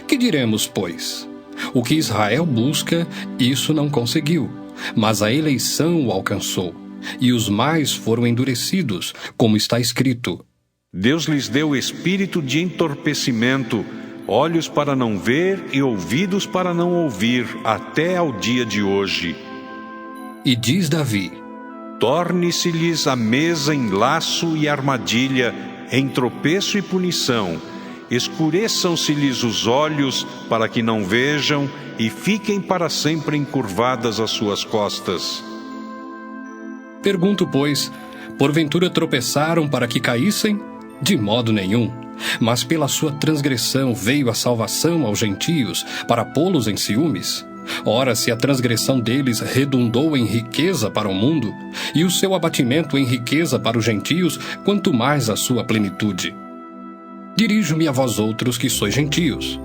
Que diremos, pois? O que Israel busca, isso não conseguiu. Mas a eleição o alcançou, e os mais foram endurecidos, como está escrito: Deus lhes deu espírito de entorpecimento, olhos para não ver e ouvidos para não ouvir, até ao dia de hoje. E diz Davi: Torne-se-lhes a mesa em laço e armadilha, em tropeço e punição. Escureçam-se-lhes os olhos para que não vejam, e fiquem para sempre encurvadas as suas costas. Pergunto, pois, porventura tropeçaram para que caíssem? De modo nenhum. Mas pela sua transgressão veio a salvação aos gentios, para pô-los em ciúmes. Ora, se a transgressão deles redundou em riqueza para o mundo, e o seu abatimento em riqueza para os gentios, quanto mais a sua plenitude. Dirijo-me a vós outros que sois gentios.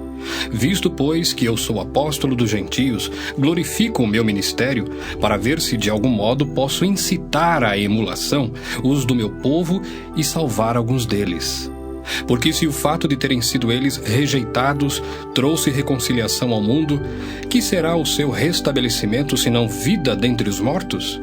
Visto, pois, que eu sou apóstolo dos gentios, glorifico o meu ministério, para ver se de algum modo posso incitar à emulação os do meu povo e salvar alguns deles. Porque se o fato de terem sido eles rejeitados trouxe reconciliação ao mundo, que será o seu restabelecimento senão vida dentre os mortos?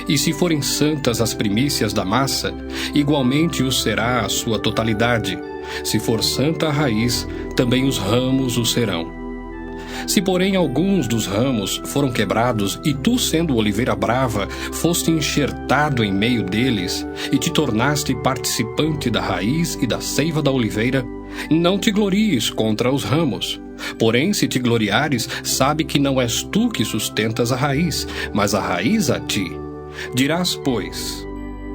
E se forem santas as primícias da massa, igualmente o será a sua totalidade. Se for santa a raiz, também os ramos o serão. Se, porém, alguns dos ramos foram quebrados, e tu, sendo oliveira brava, foste enxertado em meio deles, e te tornaste participante da raiz e da seiva da oliveira, não te glories contra os ramos. Porém, se te gloriares, sabe que não és tu que sustentas a raiz, mas a raiz a ti. Dirás, pois: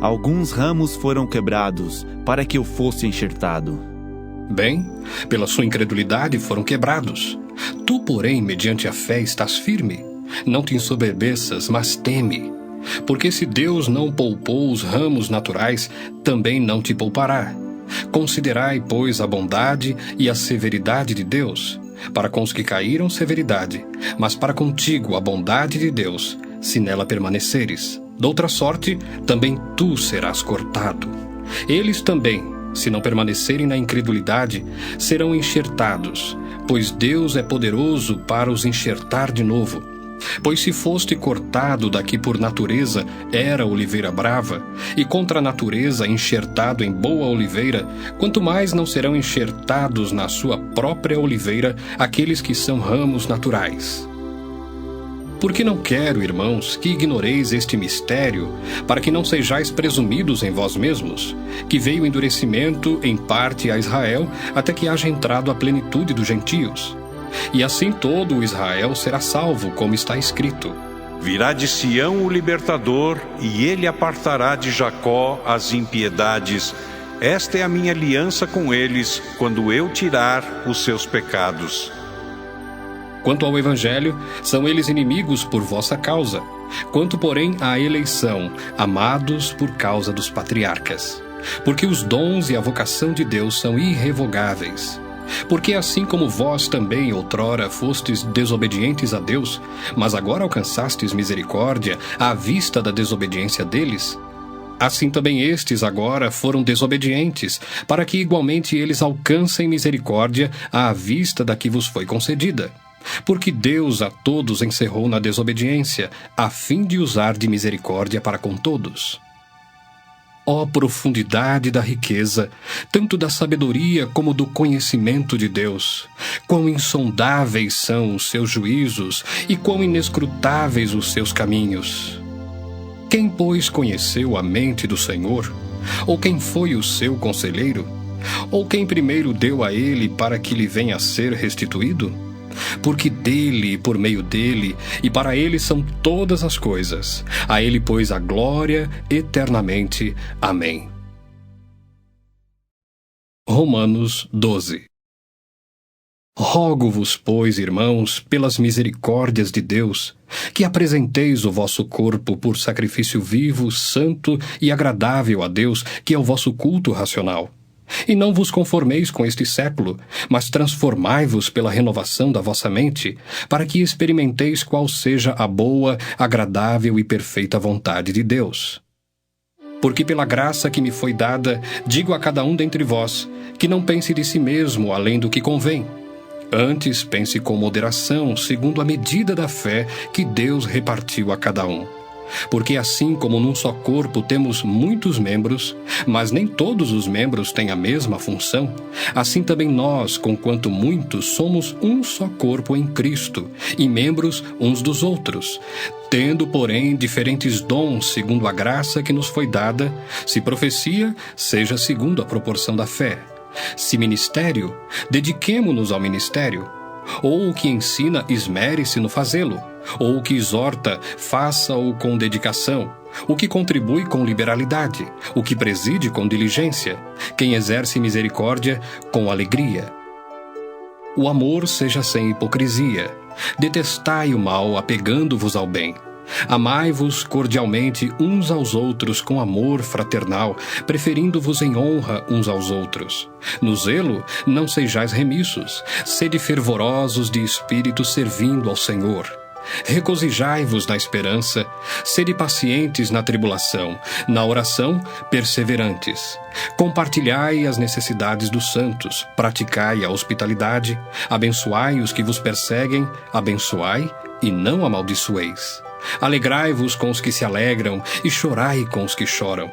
Alguns ramos foram quebrados, para que eu fosse enxertado. Bem, pela sua incredulidade foram quebrados. Tu, porém, mediante a fé estás firme. Não te ensoberbeças, mas teme. Porque se Deus não poupou os ramos naturais, também não te poupará. Considerai, pois, a bondade e a severidade de Deus. Para com os que caíram, severidade, mas para contigo a bondade de Deus, se nela permaneceres. Doutra sorte, também tu serás cortado. Eles também, se não permanecerem na incredulidade, serão enxertados, pois Deus é poderoso para os enxertar de novo. Pois se foste cortado daqui por natureza, era oliveira brava, e contra a natureza enxertado em boa oliveira, quanto mais não serão enxertados na sua própria oliveira aqueles que são ramos naturais. Porque não quero, irmãos, que ignoreis este mistério, para que não sejais presumidos em vós mesmos, que veio o endurecimento em parte a Israel, até que haja entrado a plenitude dos gentios. E assim todo o Israel será salvo, como está escrito: Virá de Sião o libertador, e ele apartará de Jacó as impiedades. Esta é a minha aliança com eles, quando eu tirar os seus pecados. Quanto ao Evangelho, são eles inimigos por vossa causa. Quanto, porém, à eleição, amados por causa dos patriarcas. Porque os dons e a vocação de Deus são irrevogáveis. Porque assim como vós também outrora fostes desobedientes a Deus, mas agora alcançastes misericórdia à vista da desobediência deles, Assim também estes agora foram desobedientes, para que igualmente eles alcancem misericórdia à vista da que vos foi concedida. Porque Deus a todos encerrou na desobediência, a fim de usar de misericórdia para com todos. Ó profundidade da riqueza, tanto da sabedoria como do conhecimento de Deus! Quão insondáveis são os seus juízos e quão inescrutáveis os seus caminhos! Quem, pois, conheceu a mente do Senhor? Ou quem foi o seu conselheiro? Ou quem primeiro deu a ele para que lhe venha a ser restituído? Porque dele, por meio dele, e para ele são todas as coisas. A ele, pois, a glória eternamente. Amém. Romanos 12. Rogo-vos, pois, irmãos, pelas misericórdias de Deus, que apresenteis o vosso corpo por sacrifício vivo, santo e agradável a Deus, que é o vosso culto racional. E não vos conformeis com este século, mas transformai-vos pela renovação da vossa mente, para que experimenteis qual seja a boa, agradável e perfeita vontade de Deus. Porque pela graça que me foi dada, digo a cada um dentre vós, que não pense de si mesmo além do que convém. Antes pense com moderação, segundo a medida da fé que Deus repartiu a cada um. Porque assim como num só corpo temos muitos membros, mas nem todos os membros têm a mesma função, assim também nós, conquanto muitos, somos um só corpo em Cristo, e membros uns dos outros, tendo, porém, diferentes dons segundo a graça que nos foi dada, se profecia, seja segundo a proporção da fé. Se ministério, dediquemo-nos ao ministério. Ou o que ensina, esmere-se no fazê-lo. Ou o que exorta, faça-o com dedicação. O que contribui com liberalidade. O que preside com diligência. Quem exerce misericórdia, com alegria. O amor seja sem hipocrisia. Detestai o mal, apegando-vos ao bem. Amai-vos cordialmente uns aos outros com amor fraternal, preferindo-vos em honra uns aos outros. No zelo, não sejais remissos, sede fervorosos de espírito servindo ao Senhor. Regozijai-vos na esperança, sede pacientes na tribulação, na oração, perseverantes. Compartilhai as necessidades dos santos, praticai a hospitalidade, abençoai os que vos perseguem, abençoai e não amaldiçoeis. Alegrai-vos com os que se alegram e chorai com os que choram.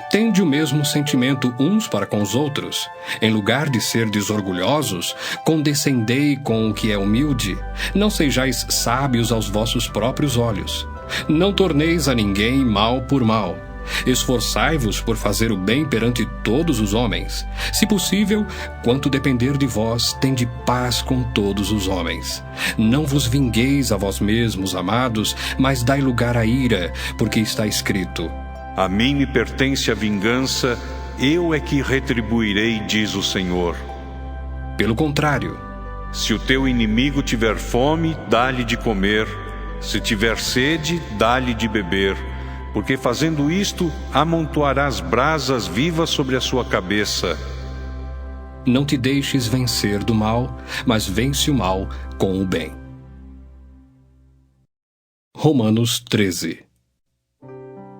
Tende o mesmo sentimento uns para com os outros. Em lugar de serdes orgulhosos, condescendei com o que é humilde. Não sejais sábios aos vossos próprios olhos. Não torneis a ninguém mal por mal. Esforçai-vos por fazer o bem perante todos os homens. Se possível, quanto depender de vós, tende paz com todos os homens. Não vos vingueis a vós mesmos, amados, mas dai lugar à ira, porque está escrito: A mim me pertence a vingança, eu é que retribuirei, diz o Senhor. Pelo contrário, se o teu inimigo tiver fome, dá-lhe de comer. Se tiver sede, dá-lhe de beber. Porque fazendo isto, amontoarás brasas vivas sobre a sua cabeça. Não te deixes vencer do mal, mas vence o mal com o bem. Romanos 13.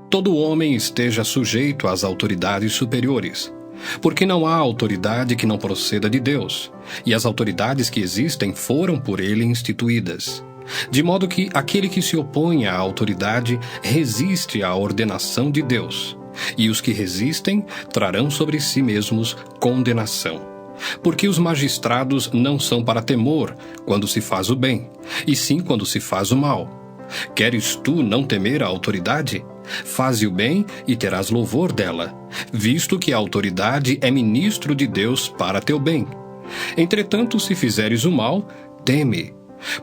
Todo homem esteja sujeito às autoridades superiores, porque não há autoridade que não proceda de Deus, e as autoridades que existem foram por ele instituídas. De modo que aquele que se opõe à autoridade resiste à ordenação de Deus, e os que resistem trarão sobre si mesmos condenação. Porque os magistrados não são para temor quando se faz o bem, e sim quando se faz o mal. Queres tu não temer a autoridade? Faze o bem e terás louvor dela, visto que a autoridade é ministro de Deus para teu bem. Entretanto, se fizeres o mal, teme,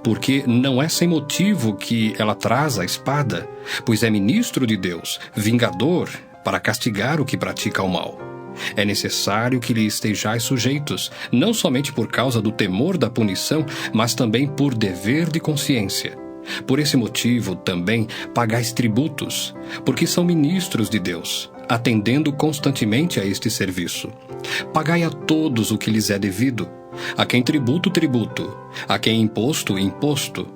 porque não é sem motivo que ela traz a espada, pois é ministro de Deus, vingador, para castigar o que pratica o mal. É necessário que lhe estejais sujeitos, não somente por causa do temor da punição, mas também por dever de consciência. Por esse motivo, também, pagais tributos, porque são ministros de Deus, atendendo constantemente a este serviço. Pagai a todos o que lhes é devido. A quem tributo, tributo. A quem imposto, imposto.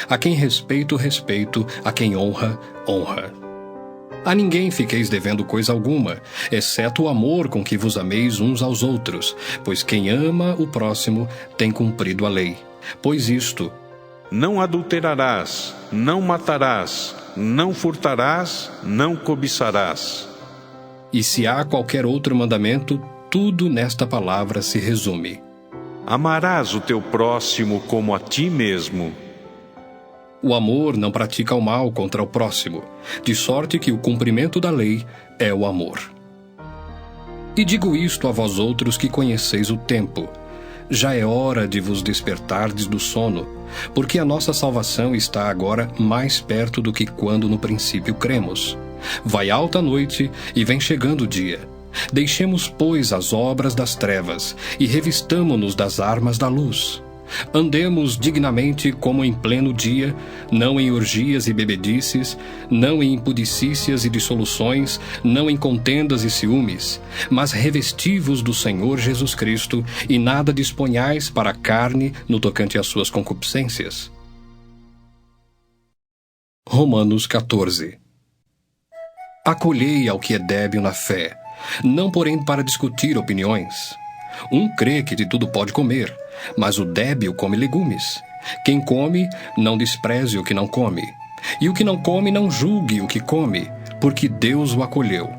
A quem respeito, respeito. A quem honra, honra. A ninguém fiqueis devendo coisa alguma, exceto o amor com que vos ameis uns aos outros, pois quem ama o próximo tem cumprido a lei. Pois isto: não adulterarás, não matarás, não furtarás, não cobiçarás. E se há qualquer outro mandamento, tudo nesta palavra se resume: amarás o teu próximo como a ti mesmo. O amor não pratica o mal contra o próximo, de sorte que o cumprimento da lei é o amor. E digo isto a vós outros que conheceis o tempo. Já é hora de vos despertardes do sono, porque a nossa salvação está agora mais perto do que quando no princípio cremos. Vai alta a noite e vem chegando o dia. Deixemos, pois, as obras das trevas e revistamo-nos das armas da luz. Andemos dignamente como em pleno dia, não em orgias e bebedices, não em impudicícias e dissoluções, não em contendas e ciúmes, mas revesti-vos do Senhor Jesus Cristo e nada disponhais para a carne no tocante às suas concupiscências. Romanos 14. Acolhei ao que é débil na fé, não porém para discutir opiniões. Um crê que de tudo pode comer, mas o débil come legumes. Quem come, não despreze o que não come. E o que não come, não julgue o que come, porque Deus o acolheu.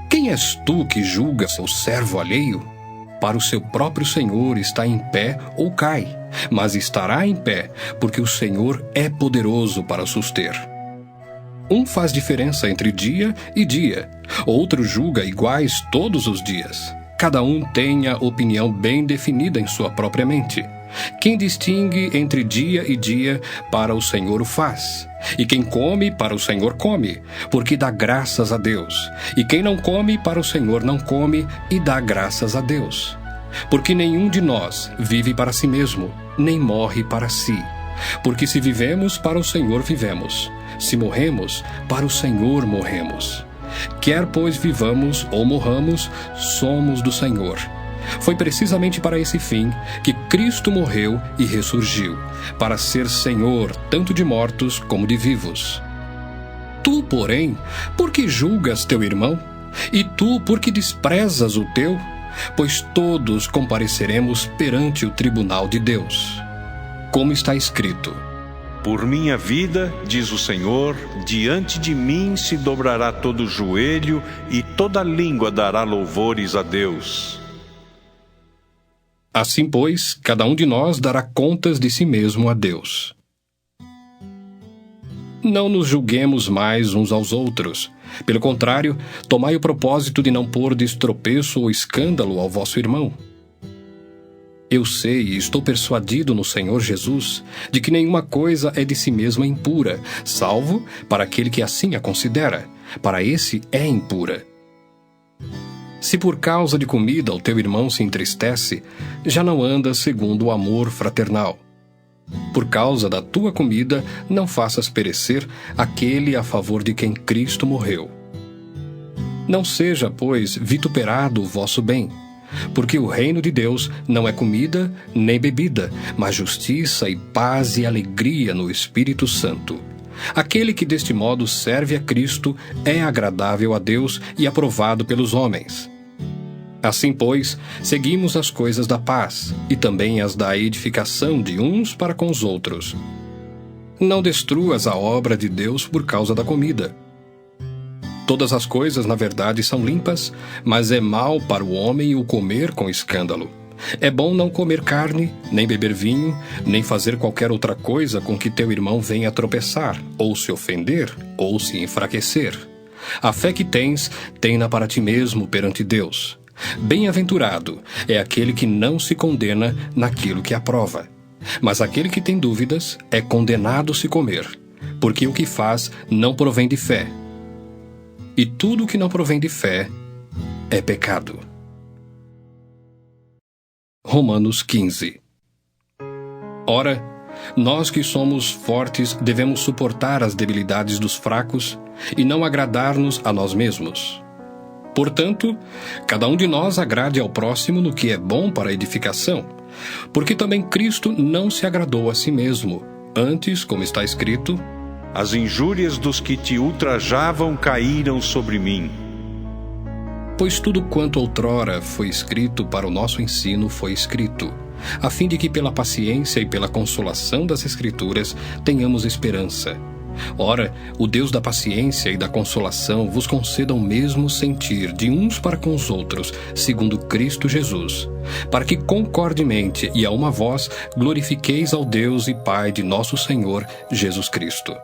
Quem és tu que julga seu servo alheio? Para o seu próprio Senhor está em pé ou cai, mas estará em pé, porque o Senhor é poderoso para suster. Um faz diferença entre dia e dia, outro julga iguais todos os dias. Cada um tem a opinião bem definida em sua própria mente. Quem distingue entre dia e dia, para o Senhor o faz. E quem come, para o Senhor come, porque dá graças a Deus. E quem não come, para o Senhor não come, e dá graças a Deus. Porque nenhum de nós vive para si mesmo, nem morre para si. Porque se vivemos, para o Senhor vivemos. Se morremos, para o Senhor morremos. Quer, pois, vivamos ou morramos, somos do Senhor. Foi precisamente para esse fim que Cristo morreu e ressurgiu, para ser Senhor tanto de mortos como de vivos. Tu, porém, por que julgas teu irmão? E tu, por que desprezas o teu? Pois todos compareceremos perante o tribunal de Deus. Como está escrito: por minha vida, diz o Senhor, diante de mim se dobrará todo joelho e toda língua dará louvores a Deus. Assim, pois, cada um de nós dará contas de si mesmo a Deus. Não nos julguemos mais uns aos outros. Pelo contrário, tomai o propósito de não pôr de tropeço ou escândalo ao vosso irmão. Eu sei e estou persuadido no Senhor Jesus de que nenhuma coisa é de si mesma impura, salvo para aquele que assim a considera. Para esse é impura. Se por causa de comida o teu irmão se entristece, já não andas segundo o amor fraternal. Por causa da tua comida, não faças perecer aquele a favor de quem Cristo morreu. Não seja, pois, vituperado o vosso bem, porque o reino de Deus não é comida nem bebida, mas justiça e paz e alegria no Espírito Santo. Aquele que deste modo serve a Cristo é agradável a Deus e aprovado pelos homens. Assim, pois, seguimos as coisas da paz e também as da edificação de uns para com os outros. Não destruas a obra de Deus por causa da comida. Todas as coisas, na verdade, são limpas, mas é mal para o homem o comer com escândalo. É bom não comer carne, nem beber vinho, nem fazer qualquer outra coisa com que teu irmão venha a tropeçar, ou se ofender, ou se enfraquecer. A fé que tens, tem-na para ti mesmo perante Deus. Bem-aventurado é aquele que não se condena naquilo que aprova. Mas aquele que tem dúvidas é condenado se comer, porque o que faz não provém de fé. E tudo que não provém de fé é pecado. Romanos 15. Ora, nós que somos fortes devemos suportar as debilidades dos fracos e não agradar-nos a nós mesmos. Portanto, cada um de nós agrade ao próximo no que é bom para a edificação, porque também Cristo não se agradou a si mesmo. Antes, como está escrito, As injúrias dos que te ultrajavam caíram sobre mim. Pois tudo quanto outrora foi escrito para o nosso ensino foi escrito, a fim de que pela paciência e pela consolação das Escrituras tenhamos esperança. Ora, o Deus da paciência e da consolação vos conceda o mesmo sentir de uns para com os outros, segundo Cristo Jesus, para que concordemente e a uma voz glorifiqueis ao Deus e Pai de nosso Senhor Jesus Cristo.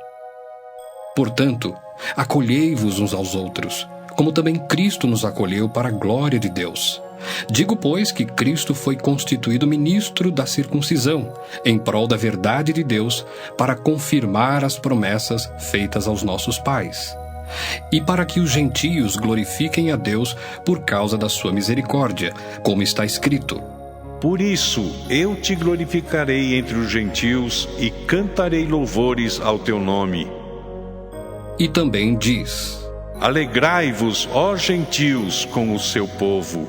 Portanto, acolhei-vos uns aos outros, como também Cristo nos acolheu para a glória de Deus. Digo, pois, que Cristo foi constituído ministro da circuncisão, em prol da verdade de Deus, para confirmar as promessas feitas aos nossos pais, e para que os gentios glorifiquem a Deus por causa da sua misericórdia, como está escrito: Por isso eu te glorificarei entre os gentios e cantarei louvores ao teu nome. E também diz: Alegrai-vos, ó gentios, com o seu povo.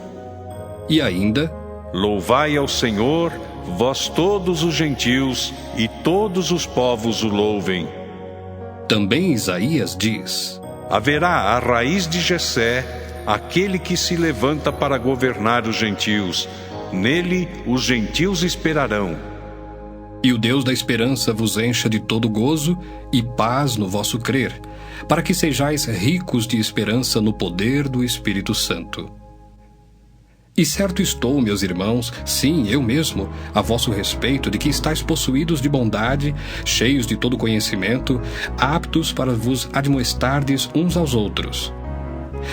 E ainda: Louvai ao Senhor, vós todos os gentios, e todos os povos o louvem. Também Isaías diz: Haverá a raiz de Jessé, aquele que se levanta para governar os gentios. Nele os gentios esperarão. E o Deus da esperança vos encha de todo gozo e paz no vosso crer, para que sejais ricos de esperança no poder do Espírito Santo. E certo estou, meus irmãos, sim, eu mesmo, a vosso respeito, de que estáis possuídos de bondade, cheios de todo conhecimento, aptos para vos admoestardes uns aos outros.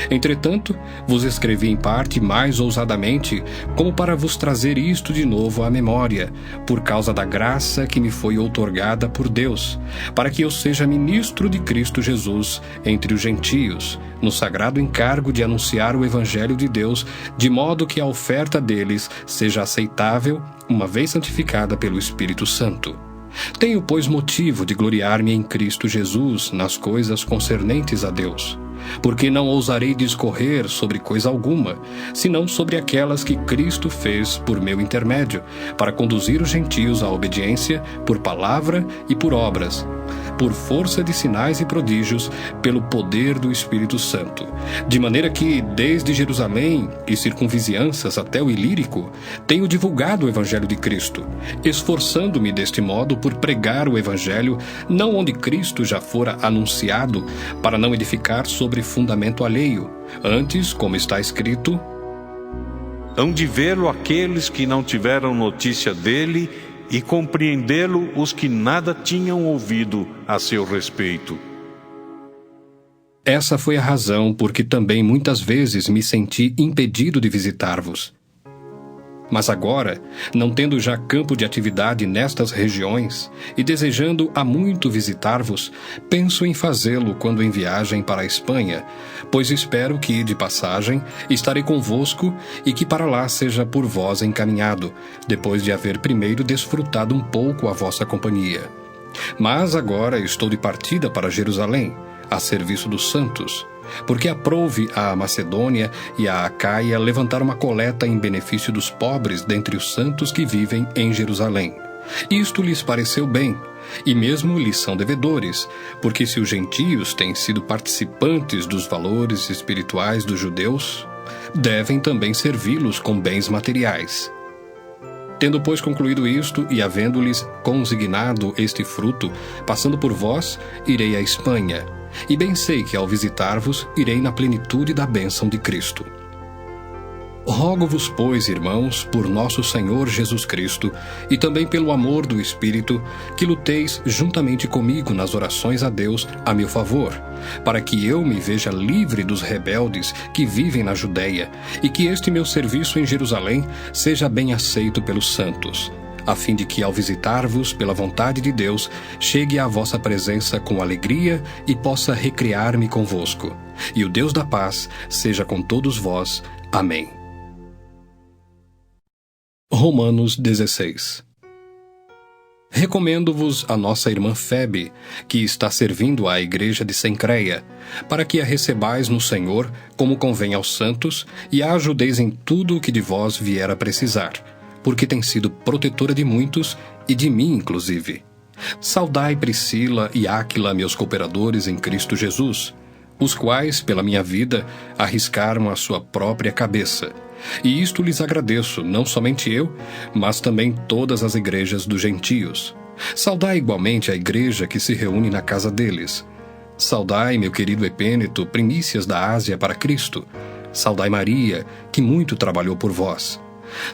Entretanto, vos escrevi em parte mais ousadamente, como para vos trazer isto de novo à memória, por causa da graça que me foi outorgada por Deus, para que eu seja ministro de Cristo Jesus entre os gentios, no sagrado encargo de anunciar o Evangelho de Deus, de modo que a oferta deles seja aceitável, uma vez santificada pelo Espírito Santo. Tenho, pois, motivo de gloriar-me em Cristo Jesus nas coisas concernentes a Deus, porque não ousarei discorrer sobre coisa alguma, senão sobre aquelas que Cristo fez por meu intermédio, para conduzir os gentios à obediência por palavra e por obras, por força de sinais e prodígios, pelo poder do Espírito Santo, de maneira que, desde Jerusalém e circunvizinhanças até o Ilírico, tenho divulgado o Evangelho de Cristo, esforçando-me deste modo por pregar o Evangelho, não onde Cristo já fora anunciado, para não edificar sobre fundamento alheio, antes, como está escrito: Hão de vê-lo aqueles que não tiveram notícia dele, e compreendê-lo os que nada tinham ouvido a seu respeito. Essa foi a razão por que também muitas vezes me senti impedido de visitar-vos. Mas agora, não tendo já campo de atividade nestas regiões, e desejando há muito visitar-vos, penso em fazê-lo quando em viagem para a Espanha, pois espero que, de passagem, estarei convosco e que para lá seja por vós encaminhado, depois de haver primeiro desfrutado um pouco a vossa companhia. Mas agora estou de partida para Jerusalém, a serviço dos santos, porque aprouve à Macedônia e à Acaia levantar uma coleta em benefício dos pobres dentre os santos que vivem em Jerusalém. Isto lhes pareceu bem, e mesmo lhes são devedores, porque se os gentios têm sido participantes dos valores espirituais dos judeus, devem também servi-los com bens materiais. Tendo, pois, concluído isto, e havendo-lhes consignado este fruto, passando por vós, irei à Espanha, e bem sei que ao visitar-vos, irei na plenitude da bênção de Cristo. Rogo-vos, pois, irmãos, por nosso Senhor Jesus Cristo, e também pelo amor do Espírito, que luteis juntamente comigo nas orações a Deus a meu favor, para que eu me veja livre dos rebeldes que vivem na Judéia, e que este meu serviço em Jerusalém seja bem aceito pelos santos, a fim de que, ao visitar-vos pela vontade de Deus, chegue à vossa presença com alegria e possa recriar-me convosco. E o Deus da paz seja com todos vós. Amém. Romanos 16. Recomendo-vos a nossa irmã Febe, que está servindo à igreja de Cencreia, para que a recebais no Senhor, como convém aos santos, e a ajudeis em tudo o que de vós vier a precisar, porque tem sido protetora de muitos e de mim inclusive. Saudai Priscila e Áquila, meus cooperadores em Cristo Jesus, os quais, pela minha vida, arriscaram a sua própria cabeça. E isto lhes agradeço, não somente eu, mas também todas as igrejas dos gentios. Saudai igualmente a igreja que se reúne na casa deles. Saudai, meu querido Epêneto, primícias da Ásia para Cristo. Saudai Maria, que muito trabalhou por vós.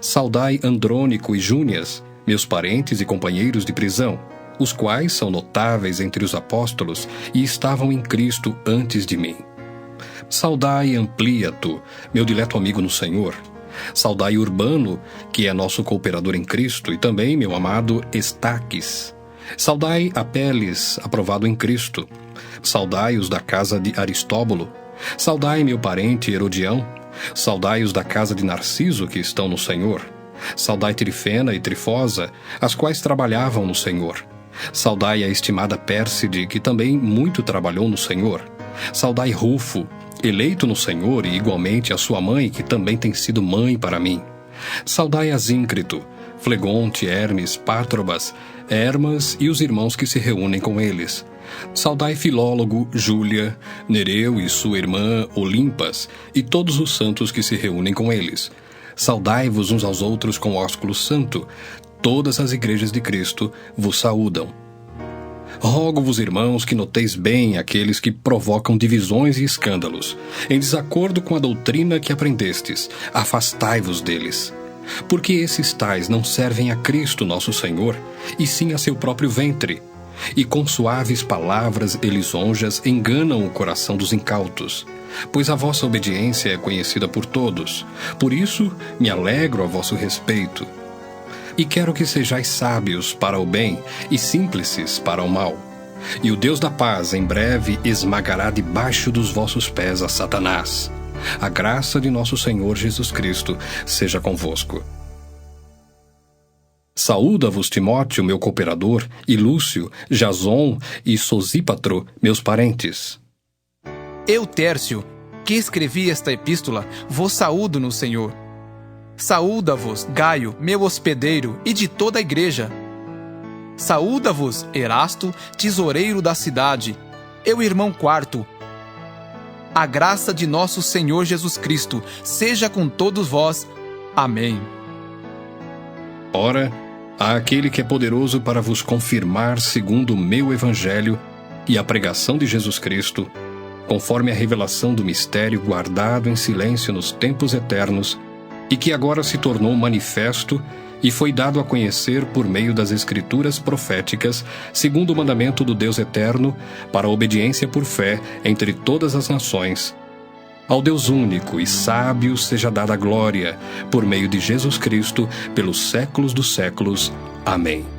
Saudai Andrônico e Júnias, meus parentes e companheiros de prisão, os quais são notáveis entre os apóstolos e estavam em Cristo antes de mim. Saudai Ampliato, meu dileto amigo no Senhor. Saudai Urbano, que é nosso cooperador em Cristo, e também meu amado Estaques. Saudai Apeles, aprovado em Cristo. Saudai os da casa de Aristóbulo. Saudai meu parente Herodião. Saudai os da casa de Narciso, que estão no Senhor. Saudai Trifena e Trifosa, as quais trabalhavam no Senhor. Saudai a estimada Pérside, que também muito trabalhou no Senhor. Saudai Rufo, eleito no Senhor, e igualmente a sua mãe, que também tem sido mãe para mim. Saudai Asíncrito, Flegonte, Hermes, Pátrobas, Hermas e os irmãos que se reúnem com eles. Saudai Filólogo, Júlia, Nereu e sua irmã Olimpas, e todos os santos que se reúnem com eles. Saudai-vos uns aos outros com ósculo santo. Todas as igrejas de Cristo vos saúdam. Rogo-vos, irmãos, que noteis bem aqueles que provocam divisões e escândalos, em desacordo com a doutrina que aprendestes. Afastai-vos deles. Porque esses tais não servem a Cristo nosso Senhor, e sim a seu próprio ventre. E com suaves palavras e lisonjas enganam o coração dos incautos. Pois a vossa obediência é conhecida por todos. Por isso me alegro a vosso respeito. E quero que sejais sábios para o bem e simples para o mal. E o Deus da paz em breve esmagará debaixo dos vossos pés a Satanás. A graça de nosso Senhor Jesus Cristo seja convosco. Saúda-vos Timóteo, meu cooperador, e Lúcio, Jason e Sosípatro, meus parentes. Eu, Tércio, que escrevi esta epístola, vos saúdo no Senhor. Saúda-vos Gaio, meu hospedeiro, e de toda a igreja. Saúda-vos Erasto, tesoureiro da cidade, eu irmão Quarto. A graça de nosso Senhor Jesus Cristo seja com todos vós. Amém. Ora, há aquele que é poderoso para vos confirmar segundo o meu evangelho e a pregação de Jesus Cristo, conforme a revelação do mistério guardado em silêncio nos tempos eternos, e que agora se tornou manifesto e foi dado a conhecer por meio das Escrituras proféticas, segundo o mandamento do Deus eterno, para a obediência por fé entre todas as nações. Ao Deus único e sábio seja dada a glória, por meio de Jesus Cristo, pelos séculos dos séculos. Amém.